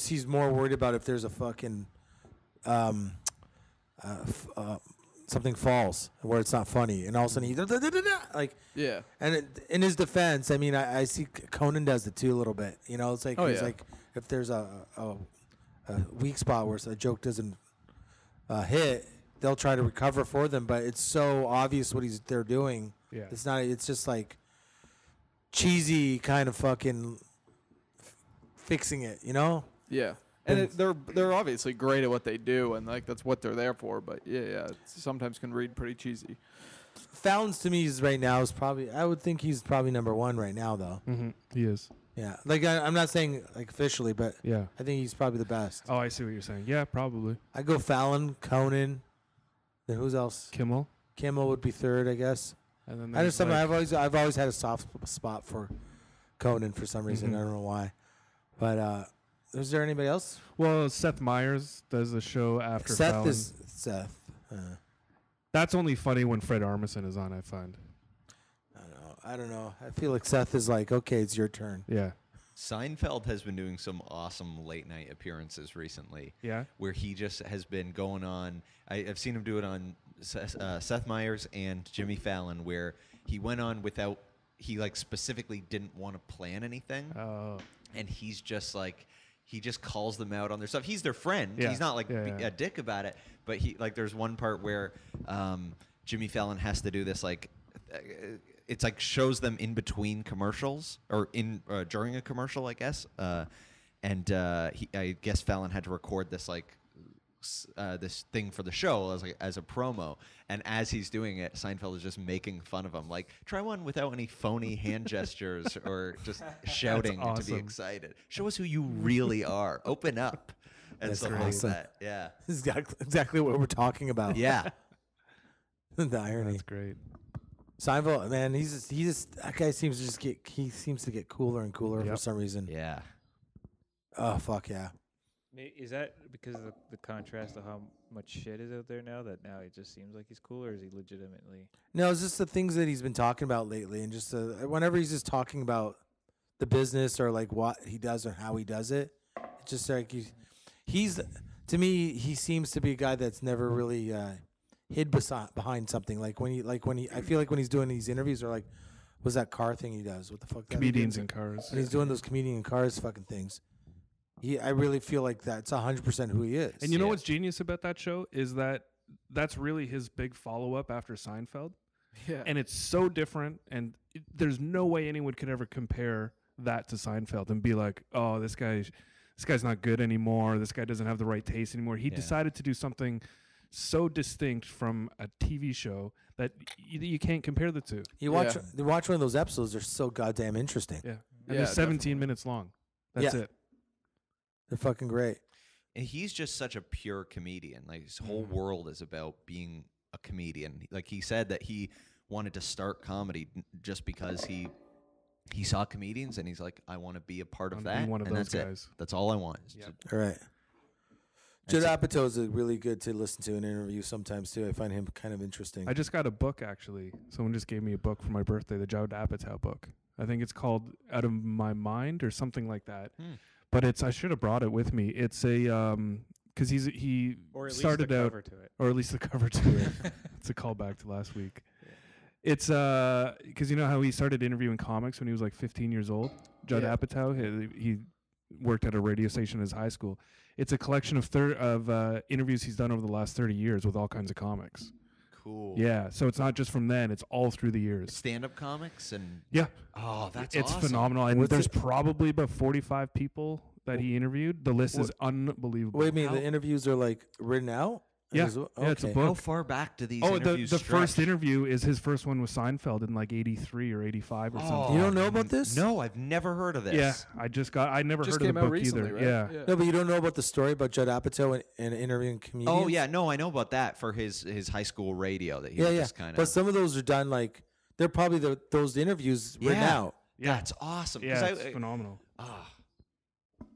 he's more worried about if there's a fucking something false where it's not funny, and all of a sudden like And in his defense, I mean, I see Conan does it too a little bit. You know, it's like he's like if there's a weak spot where a joke doesn't hit, they'll try to recover for them, but it's so obvious what they're doing. Yeah. It's not. It's just like cheesy kind of fucking fixing it, you know? Yeah. And they're obviously great at what they do, and like that's what they're there for. But it sometimes can read pretty cheesy. Fallon's to me is probably. I would think he's probably number one right now, though. Mm-hmm. He is. Yeah, like I'm not saying like officially, but I think he's probably the best. Oh, I see what you're saying. Yeah, probably. I go Fallon, Conan. Then who's else? Kimmel would be third, I guess. And then I've always had a soft spot for Conan for some reason. I don't know why. But is there anybody else? Well, Seth Meyers does the show after Fallon. Seth. That's only funny when Fred Armisen is on, I find. I don't know. I feel like Seth is like, okay, it's your turn. Yeah. Seinfeld has been doing some awesome late night appearances recently. Yeah. Where he just has been going on. I've seen him do it on Seth Meyers and Jimmy Fallon, where he went on without. He like specifically didn't want to plan anything. Oh. And he's just like. He just calls them out on their stuff. He's their friend. Yeah. He's not like a dick about it. But he like there's one part where Jimmy Fallon has to do this like. It's like shows them in between commercials or in during a commercial, I guess. I guess Fallon had to record this like this thing for the show as a promo. And as he's doing it, Seinfeld is just making fun of him, like try one without any phony hand gestures or just shouting to be excited. Show us who you really are. Open up. and That's stuff like awesome. that. Yeah. This is exactly what we're talking about. Yeah. The irony. That's great. Seinfeld, man, he's just that guy seems to get cooler and cooler for some reason. Yeah. Oh fuck yeah. Is that because of the contrast of how much shit is out there now that now it just seems like he's cool, or is he legitimately? No, it's just the things that he's been talking about lately, and just whenever he's just talking about the business or like what he does or how he does it, it's just like he's to me he seems to be a guy that's never really hid behind something. Like when he I feel like when he's doing these interviews or like what's that car thing he does? What the fuck? Comedians in cars. When he's doing those comedian in cars fucking things. I really feel like that's 100% who he is. And you know what's genius about that show is that that's really his big follow-up after Seinfeld. Yeah. And it's so different, and there's no way anyone could ever compare that to Seinfeld and be like, oh, this guy's not good anymore. This guy doesn't have the right taste anymore. He decided to do something so distinct from a TV show that you can't compare the two. You watch one of those episodes, they're so goddamn interesting. Yeah. And they're 17 minutes long. That's it. They're fucking great. And he's just such a pure comedian. Like his whole world is about being a comedian. Like he said that he wanted to start comedy just because he saw comedians and he's like, I want to be a part of that. One of and those that's guys. It. That's all I want. All right. Judd Apatow is really good to listen to in an interview sometimes too. I find him kind of interesting. I just got a book actually. Someone just gave me a book for my birthday, the Judd Apatow book. I think it's called Out of My Mind or something like that. But I should have brought it with me. It's a because he started out, or at least the cover to it. It's a callback to last week. It's because you know how he started interviewing comics when he was like 15 years old. Judd Apatow, he worked at a radio station in his high school. It's a collection of interviews he's done over the last 30 years with all kinds of comics. Cool. Yeah, so it's not just from then; it's all through the years. Stand-up comics and Oh, that's it's awesome. phenomenal. And there's probably about 45 people that he interviewed. The list is unbelievable. Wait a minute, the interviews are like written out? Yeah, it's a book. How far back do these the interviews first stretch? interview is his first one with Seinfeld in like 83 or 85 or something. You don't know about this? No, I've never heard of this. Yeah, I never heard of the book either. Right? Yeah. No, but you don't know about the story about Judd Apatow and interviewing comedians? Oh, yeah. No, I know about that for his high school radio that he just kind of... But some of those are done like, they're probably those interviews written out. Yeah. That's awesome. Yeah, it's phenomenal.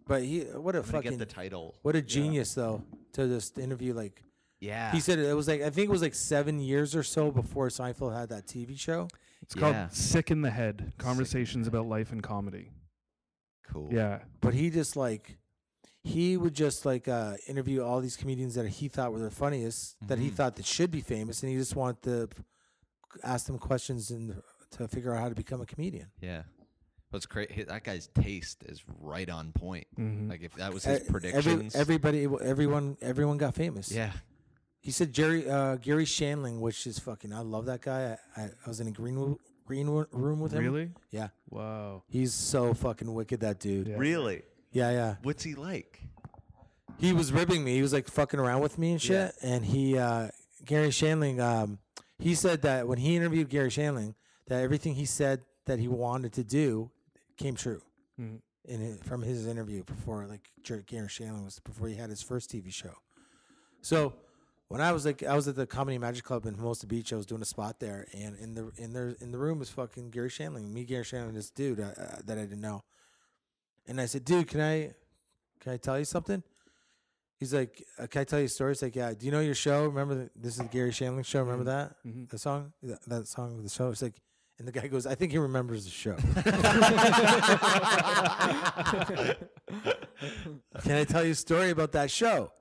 But what a I'm gonna fucking... get the title. What a genius, though, to just interview like... Yeah. He said it was like, I think it was like 7 years or so before Seinfeld had that TV show. It's called Sick in the Head, Conversations about Life and Comedy. Cool. Yeah. But he just like... He would just like interview all these comedians that he thought were the funniest, that he thought that should be famous, and he just wanted to ask them questions to figure out how to become a comedian. Yeah. What's great, that guy's taste is right on point. Like if that was his predictions. Everyone got famous. Yeah. He said Gary Shandling, which is fucking, I love that guy. I was in a green room with him. Really? Yeah. Wow. He's so fucking wicked, that dude. Yeah. Really? Yeah. What's he like? He was ribbing me. He was like fucking around with me and shit. Yeah. And Gary Shandling, he said that when he interviewed Gary Shandling, that everything he said that he wanted to do came true from his interview before, like Gary Shandling before he had his first TV show. So when I was at the Comedy Magic Club in Hermosa Beach, I was doing a spot there, and in the room was fucking Gary Shandling, Gary Shandling, this dude that I didn't know. And I said, dude, can I tell you something? He's like, can I tell you a story? He's like, yeah. Do you know your show? Remember this is the Gary Shandling show. Remember that? The song? That song of the show? It's like, and the guy goes, I think he remembers the show. Can I tell you a story about that show?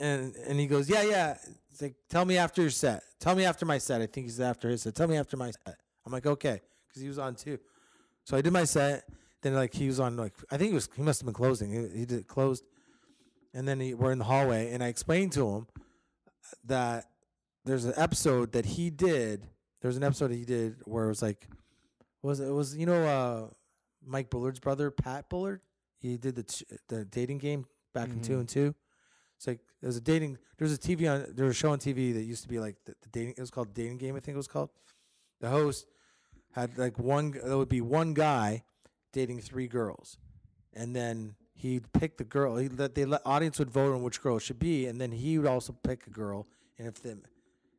And he goes, yeah. It's like, tell me after your set. Tell me after my set. I think he's after his set. Tell me after my set. I'm like, okay. Because he was on too. So I did my set. Then like he was on like, I think he must have been closing. He did closed. And then we're in the hallway. And I explained to him that there's an episode that he did. There was an episode he did where it was like, Mike Bullard's brother, Pat Bullard? He did the dating game back in 2 and 2. It's like there was a show on TV that used to be like the dating. It was called Dating Game, I think it was called. The host had like there would be one guy dating 3 girls, and then he'd pick the girl. The audience would vote on which girl it should be, and then he would also pick a girl. And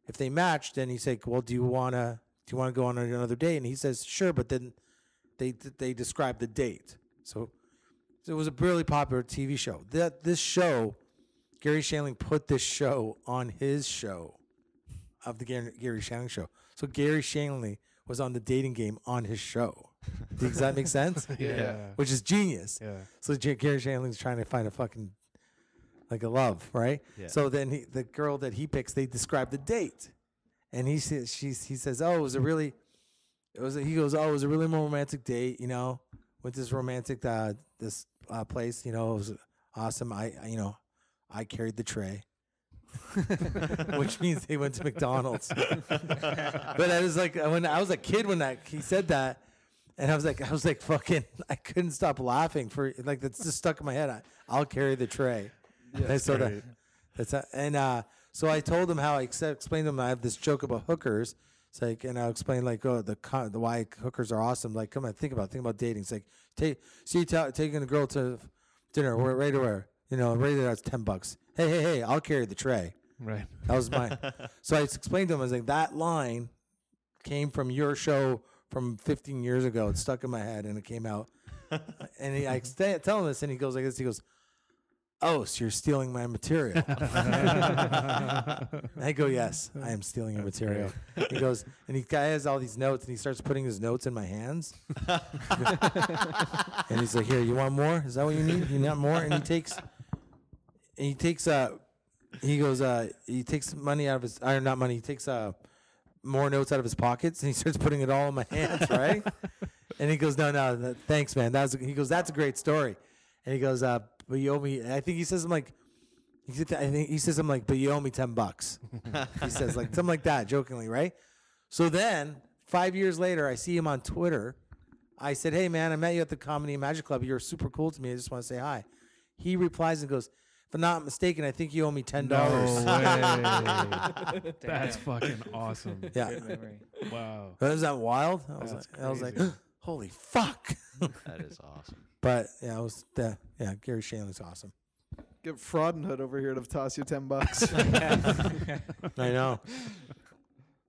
if they matched, then he'd say, "Well, do you wanna go on another date?" And he says, "Sure," but then they describe the date. So it was a really popular TV show. This show, Gary Shandling put this show on his show of the Gary Shandling show. So Gary Shandling was on the dating game on his show. Does that make sense? Yeah. Which is genius. Yeah. So Gary Shandling's trying to find a fucking like a love, right? Yeah. So then the girl that he picks, they describe the date, and he says, he says, "Oh, it was a really romantic date, you know, with this romantic place, you know, it was awesome. I carried the tray." Which means they went to McDonald's. But I was like, when I was a kid when he said that, and I was like fucking, I couldn't stop laughing for like that's just stuck in my head. I'll carry the tray. Yeah, so I told him how I explained to him I have this joke about hookers. It's like, and I'll explain like, oh, the why hookers are awesome. Like, come on, think about dating. It's like, taking a girl to dinner, right to where, you know, right there, that's $10. Hey, I'll carry the tray. Right. That was mine. So I explained to him, I was like, that line came from your show from 15 years ago. It stuck in my head, and it came out. And I tell him this, and he goes like this. He goes, "Oh, so you're stealing my material?" I go, "Yes, I am stealing your material." He goes, and the guy has all these notes, and he starts putting his notes in my hands. And he's like, "Here, you want more? Is that what you need? You want more?" And he takes money out of his, or not money, he takes more notes out of his pockets, and he starts putting it all in my hands, right? And he goes, no, thanks, man. He goes, "That's a great story." And he goes, "But you owe me," I think he says, "But you owe me $10. He says like something like that, jokingly, right? So then 5 years later, I see him on Twitter. I said, "Hey man, I met you at the Comedy and Magic Club. You're super cool to me. I just want to say hi." He replies and goes, "If I'm not mistaken, I think you owe me $10. No way. That's fucking awesome. Yeah. Good memory. Wow. Isn't that wild? I was like, holy fuck. That is awesome. But yeah, Gary Shandling's awesome. Get Fraudin Hood over here to toss you $10. I know.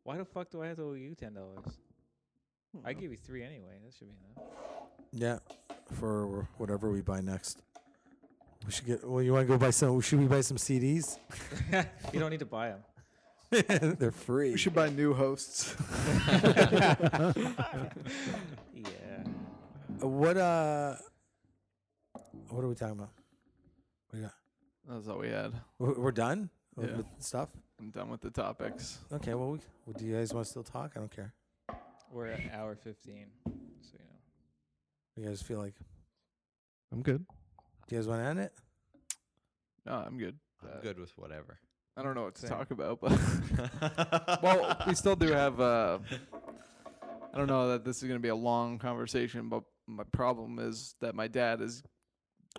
Why the fuck do I have to owe you $10? I gave you $3 anyway. That should be enough. Yeah, for whatever we buy next. We should get. Well, you want to go buy some? Should we buy some CDs? You don't need to buy them. They're free. We should buy new hosts. Yeah. What are we talking about? What do you got? That's all we had. We're done Yeah. with stuff. I'm done with the topics. Okay. Well, do you guys want to still talk? I don't care. We're at hour 15, so you know. You guys feel like? I'm good. Do you guys want to end it? No, I'm good. I'm good with whatever. I don't know what to Same. talk about, but well, we still do have. I don't know that this is going to be a long conversation, but my problem is that my dad is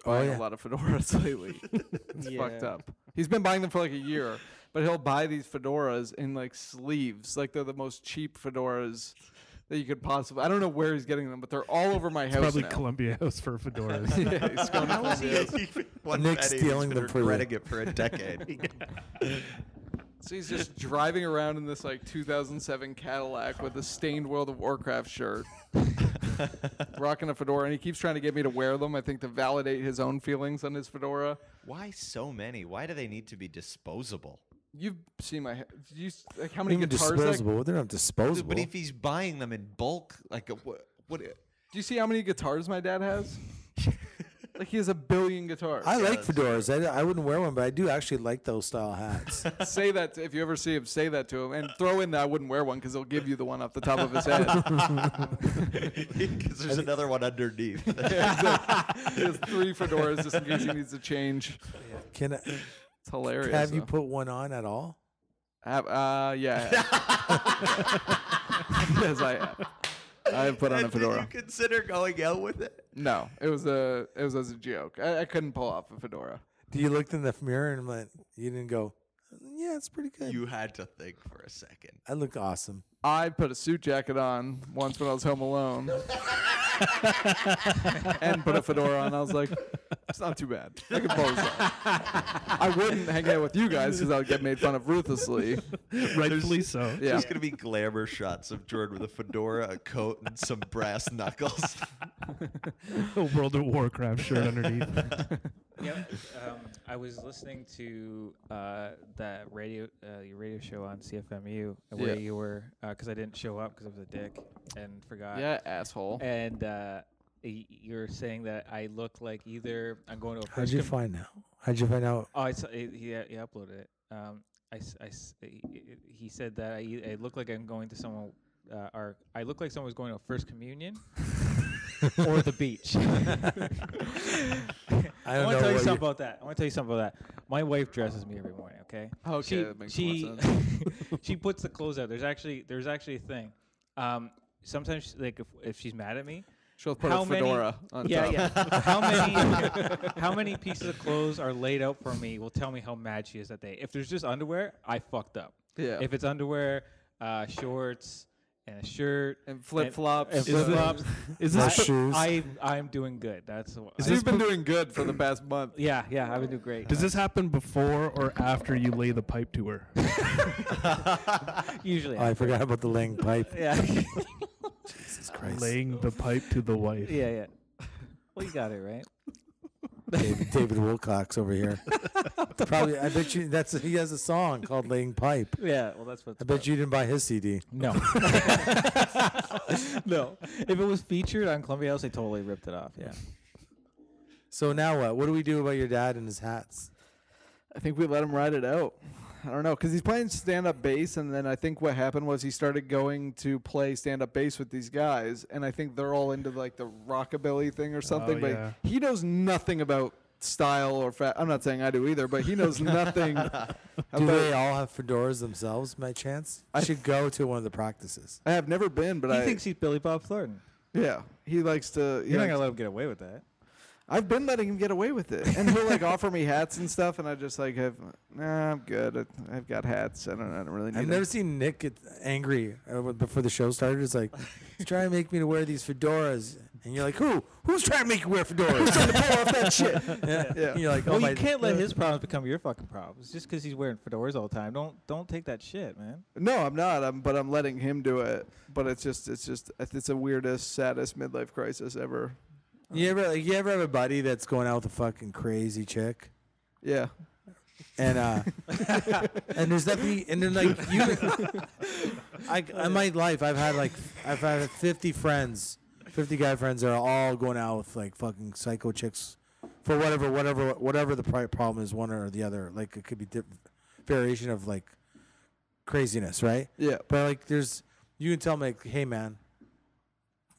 buying a lot of fedoras lately. It's fucked up. He's been buying them for like a year, but he'll buy these fedoras in like sleeves, like they're the most cheap fedoras that you could possibly. I don't know where he's getting them, but they're all over my house Probably now. Columbia House for fedoras. Yeah, he's going to Columbia House. Nick's stealing them for you. Regretting it for a decade. So he's just driving around in this like 2007 Cadillac with a stained World of Warcraft shirt, rocking a fedora, and he keeps trying to get me to wear them, I think, to validate his own feelings on his fedora. Why so many? Why do they need to be disposable? You've seen my like how many Even guitars? disposable. They're not disposable. But if he's buying them in bulk, like what? Do you see how many guitars my dad has? Like he has 1 billion guitars. I like fedoras. I wouldn't wear one, but I do actually like those style hats. Say that if you ever see him. Say that to him, and throw in that I wouldn't wear one because he'll give you the one off the top of his head. Because there's another one underneath. He has 3 fedoras just in case he needs to change. Can I, It's hilarious. have you though. put one on at all? Yeah. Yes, I have. I have put on a fedora. Did you consider going out with it? No, it was as a joke. I couldn't pull off a fedora. Do you looked in the mirror and went, you didn't go, yeah, it's pretty good. You had to think for a second. I look awesome. I put a suit jacket on once when I was home alone, and put a fedora on. I was like, It's not too bad. I can pose that. I wouldn't hang out with you guys because I would get made fun of ruthlessly. Rightfully so. Yeah. There's gonna be glamour shots of Jordan with a fedora, a coat, and some brass knuckles. A World of Warcraft shirt underneath. Yeah, I was listening to that your radio show on CFMU where you were, because I didn't show up because I was a dick and forgot. Yeah, asshole. And you're saying that I look like either I'm going to a. How'd you find out? How'd you find out? Oh, he uploaded it. He said that I look like I'm going to someone, or I look like someone who's going to a first communion. Or the beach. I want to tell you something about that. My wife dresses me every morning. Okay. Okay, that makes more sense. She puts the clothes out. There's actually a thing. Sometimes, like, if she's mad at me, she'll put a fedora on top. Yeah. How many pieces of clothes are laid out for me will tell me how mad she is that day. If there's just underwear, I fucked up. Yeah. If it's underwear, shorts, and a shirt and flip flops. Is this shoes? I'm doing good. That's what. You've been doing good for the past month. Yeah, I've been doing great. Does this happen before or after you lay the pipe to her? Usually. I forgot about the laying pipe. Yeah. Jesus Christ. Laying the pipe to the wife. Yeah. Well, you got it right. David Wilcox over here. Probably, I bet you he has a song called "Laying Pipe." Yeah, well, that's what. I bet you didn't buy his CD. No. No. If it was featured on Columbia House, they totally ripped it off. Yeah. So now what? What do we do about your dad and his hats? I think we let him ride it out. I don't know, because he's playing stand-up bass, and then I think what happened was he started going to play stand-up bass with these guys, and I think they're all into like the rockabilly thing or something. But he knows nothing about style or I'm not saying I do either, but he knows nothing. Do they all have fedoras themselves, by chance? I should go to one of the practices. I have never been, but he thinks he's Billy Bob Thornton. Yeah, he likes to. You're not gonna let him get away with that. I've been letting him get away with it, and he'll like offer me hats and stuff, and I just like I'm good. I've got hats. I don't really need. I've never seen Nick get angry before the show started. It's like he's trying to make me to wear these fedoras, and you're like, who's trying to make you wear fedoras? Who's trying to pull off that shit? Yeah. And you're like, well, you can't let his problems become your fucking problems just because he's wearing fedoras all the time. Don't take that shit, man. No, I'm not. But I'm letting him do it. But it's the weirdest, saddest midlife crisis ever. You ever have a buddy that's going out with a fucking crazy chick? Yeah. And and there's nothing, and then like in my life I've had 50 friends, 50 guy friends that are all going out with like fucking psycho chicks for whatever the problem is, one or the other. Like it could be variation of like craziness, right? Yeah. But like you can tell them like, hey man,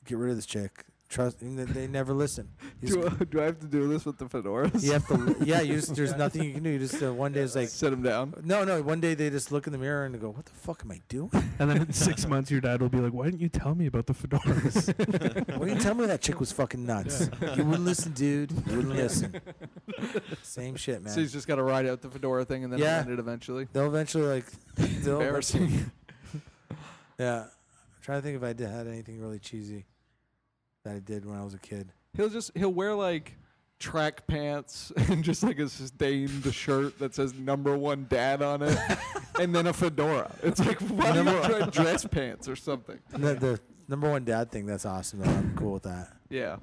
get rid of this chick. Trust, and they never listen. Do I have to do this with the fedoras? You have to. Yeah, there's nothing you can do. You just one day it's like sit them down. No. One day they just look in the mirror and they go, "What the fuck am I doing?" And then in 6 months, your dad will be like, "Why didn't you tell me about the fedoras? Why didn't you tell me that chick was fucking nuts? You wouldn't listen, dude. You wouldn't listen." Same shit, man. So he's just got to ride out the fedora thing and then end it eventually. They'll eventually like. Embarrassing. Yeah, I'm trying to think if I had anything really cheesy that I did when I was a kid. He'll wear like track pants and just like a stained shirt that says #1 dad on it and then a fedora. It's like, why don't you try dress pants or something? The #1 dad thing, that's awesome though. I'm cool with that. Yeah.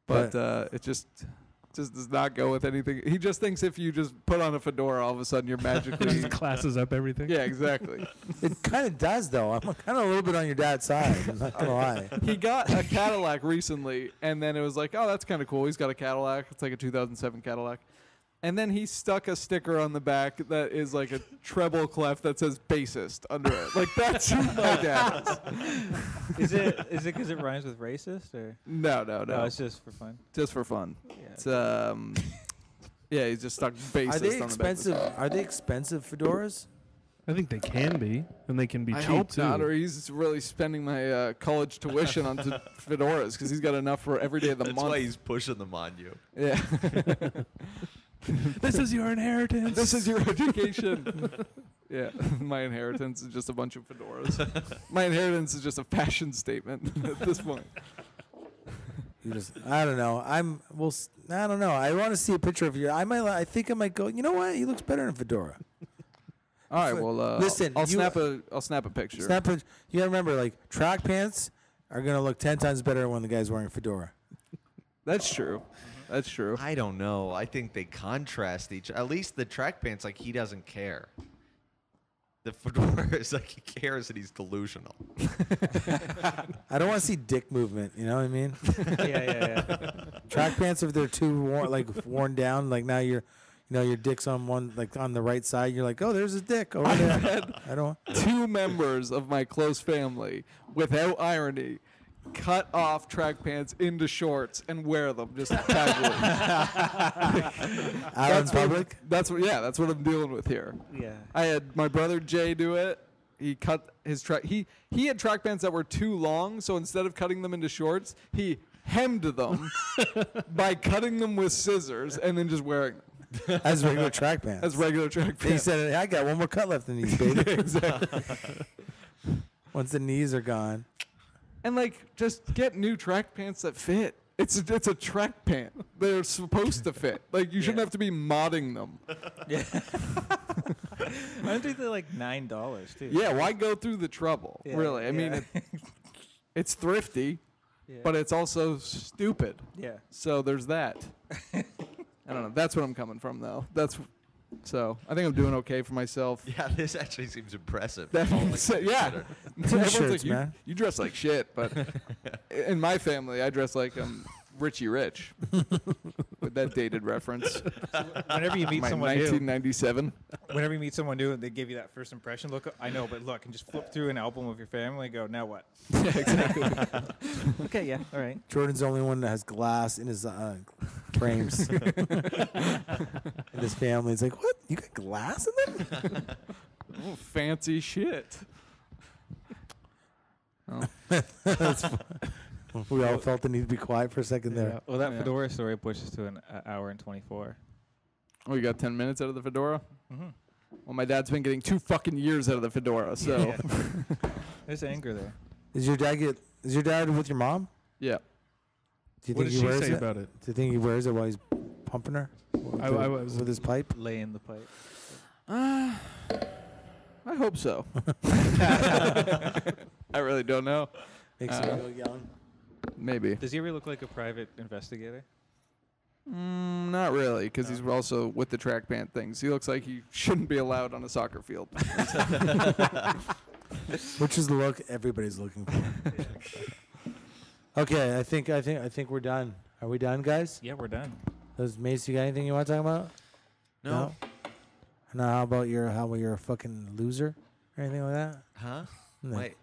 But it just does not go with anything. He just thinks if you just put on a fedora, all of a sudden you're magically Just classes up everything. Yeah, exactly. It kind of does though. I'm kind of a little bit on your dad's side. I'm not gonna lie. He got a Cadillac recently, and then it was like, oh, that's kind of cool. He's got a Cadillac. It's like a 2007 Cadillac. And then he stuck a sticker on the back that is like a treble clef that says bassist under it. Like, that's who my dad is. Is it because it rhymes with racist or? No. No, it's just for fun. Just for fun. Yeah. It's yeah, he's just stuck bassist Are they on the back. expensive? Are they expensive fedoras? I think they can be, and they can be I cheap hope too. not, or he's really spending my college tuition onto fedoras because he's got enough for every day of the That's month. why he's pushing them on you. Yeah. This is your inheritance. This is your education. Yeah, my inheritance is just a bunch of fedoras. My inheritance is just a fashion statement at this point. You just, I don't know. I don't know. I want to see a picture of you. I think I might go. You know what? He looks better in a fedora. All right. Well, listen. I'll snap a picture. You gotta remember, like track pants are gonna look 10 times better when the guy's wearing a fedora. That's true. That's true. I don't know. I think they contrast each. At least the track pants, like he doesn't care. The fedora is like he cares and he's delusional. I don't want to see dick movement. You know what I mean? Yeah. Track pants, if they're too worn down, like now your dick's on one, like on the right side. You're like, oh, there's a dick over there. I don't. 2 members of my close family, without irony, cut off track pants into shorts and wear them just casually. Out in public? That's what I'm dealing with here. Yeah. I had my brother Jay do it. He cut his track. He had track pants that were too long, so instead of cutting them into shorts, he hemmed them by cutting them with scissors and then just wearing them. As regular track pants. As regular track pants. He said, I got one more cut left in these, baby. Exactly. Once the knees are gone. And like, just get new track pants that fit. It's a track pant. They're supposed to fit. Like, you shouldn't have to be modding them. Yeah. I don't think they're like $9 too. Yeah, why go through the trouble? Yeah, really? I mean, it's thrifty, but it's also stupid. Yeah. So there's that. I don't know. That's what I'm coming from, though. So I think I'm doing okay for myself. Yeah, this actually seems impressive. Yeah. Everyone's like, man. you dress like shit, but in my family, I dress like I'm Richie Rich. With that dated reference. Whenever you meet My someone new, 1997. whenever you meet someone new and they give you that first impression look, I know, but look, and just flip through an album of your family and go, now what? Yeah, exactly. Okay, yeah, all right. Jordan's the only one that has glass in his frames. In his family, it's like, what? You got glass in them? Oh, fancy shit. Oh. We all felt the need to be quiet for a second there. Yeah. Well, that fedora story pushes to an hour and 24. Oh, you got 10 minutes out of the fedora? Mm-hmm. Well, my dad's been getting 2 fucking years out of the fedora, so. Yeah. There's anger there. Is your dad with your mom? Yeah. Do you What think did he she wears say it? about it? Do you think he wears it while he's pumping her? With his pipe? Lay in the pipe. I hope so. I really don't know. Makes him go young. Maybe. Does he ever look like a private investigator? Not really, because he's also with the track pant things. He looks like he shouldn't be allowed on a soccer field. Which is the look everybody's looking for. Okay, I think we're done. Are we done, guys? Yeah, we're done. Mayce, you got anything you want to talk about? No. No, how about you're a fucking loser or anything like that? Huh? No. Wait.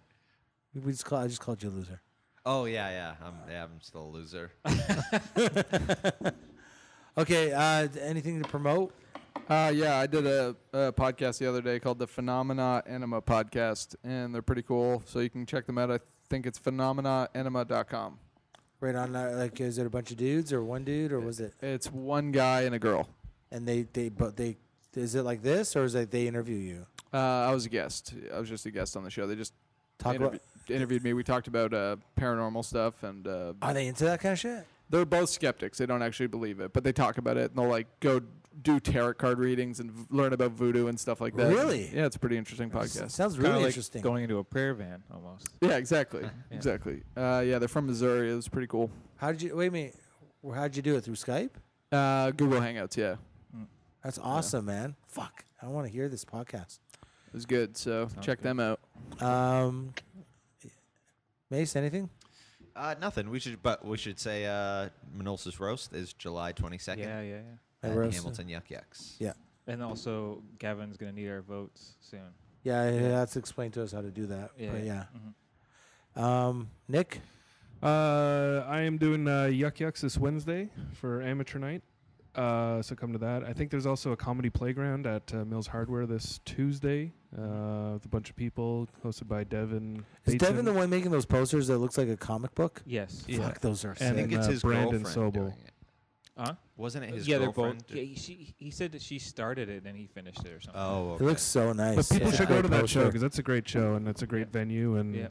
I just called you a loser. Oh yeah. I'm still a loser. Okay, anything to promote? Yeah, I did a podcast the other day called the Phenomena Enema Podcast, and they're pretty cool. So you can check them out. I think it's phenomenaenema.com. Right on, like, is it a bunch of dudes or one dude or was it? It's one guy and a girl. And they is it like this or is it they interview you? I was a guest. I was just a guest on the show. They just Talk about. interviewed me. We talked about paranormal stuff, and Are they into that kind of shit? they're both skeptics. They don't actually believe it, but they talk about it, and they'll like go do tarot card readings and learn about voodoo and stuff like that. Really? Yeah, it's a pretty interesting podcast. Sounds Kinda really like interesting. going into a prayer van almost. Yeah, exactly. Yeah. Exactly. Yeah, they're from Missouri. It was pretty could How'd you wait a minute? How'd you do it through Skype? Google Hangouts, yeah. That's awesome, man. Fuck, I want to hear this podcast. It was good, so check them out. Mayce, anything? Nothing. We should say Manolis Roast is July 22nd. Yeah. At roast. Hamilton Yuck Yucks. Yeah. And also, Gavin's going to need our votes soon. Yeah, he has to explain to us how to do that. Yeah. But yeah. Mm-hmm. Nick? I am doing Yuck Yucks this Wednesday for amateur night. So come to that. I think there's also a comedy playground at Mills Hardware this Tuesday with a bunch of people, hosted by Devin. Is Bateson. Devin the one making those posters that looks like a comic book? Yes. Yeah. Fuck, those are And sick. I think it's his Brandon girlfriend Sobel. doing it. Huh? Wasn't it his Yeah, they're girlfriend? both. Yeah, he said that she started it and he finished it or something. Oh, It okay. looks so nice. But people It's a should go great to that poster. show because that's a great show and it's a great venue and Yeah.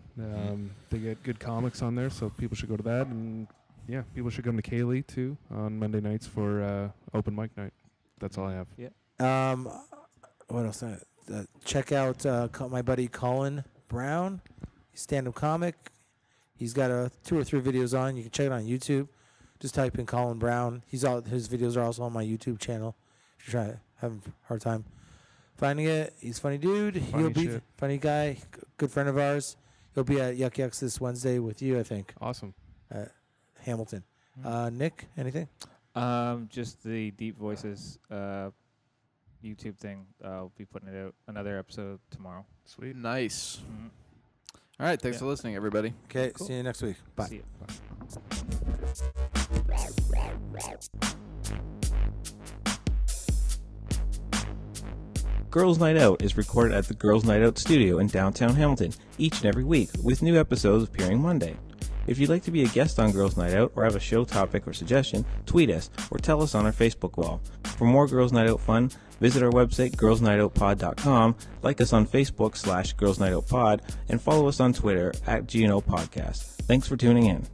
they get good comics on there, so people should go to that. And yeah, people should come to Kaylee too on Monday nights for open mic night. That's all I have. Yeah. What else? Check out my buddy Colin Brown. He's a stand-up comic. He's got 2 or 3 videos on. You can check it on YouTube. Just type in Colin Brown. His videos are also on my YouTube channel. If you're having a hard time finding it, he's a funny dude. Funny He'll be shit. funny guy, good friend of ours. He'll be at Yuck Yucks this Wednesday with you, I think, Awesome. at Hamilton. Nick, anything? Just the Deep Voices YouTube thing. I'll be putting it out another episode tomorrow. Sweet. Nice. Mhm. All right. Thanks for listening, everybody. Okay, Cool. see you next week. Bye. See ya. Bye. Girls Night Out is recorded at the Girls Night Out studio in downtown Hamilton each and every week, with new episodes appearing Monday. If you'd like to be a guest on Girls Night Out or have a show topic or suggestion, tweet us or tell us on our Facebook wall. For more Girls Night Out fun, visit our website girlsnightoutpod.com, like us on Facebook /Girls Night Out Pod, and follow us on Twitter @GNO Podcast. Thanks for tuning in.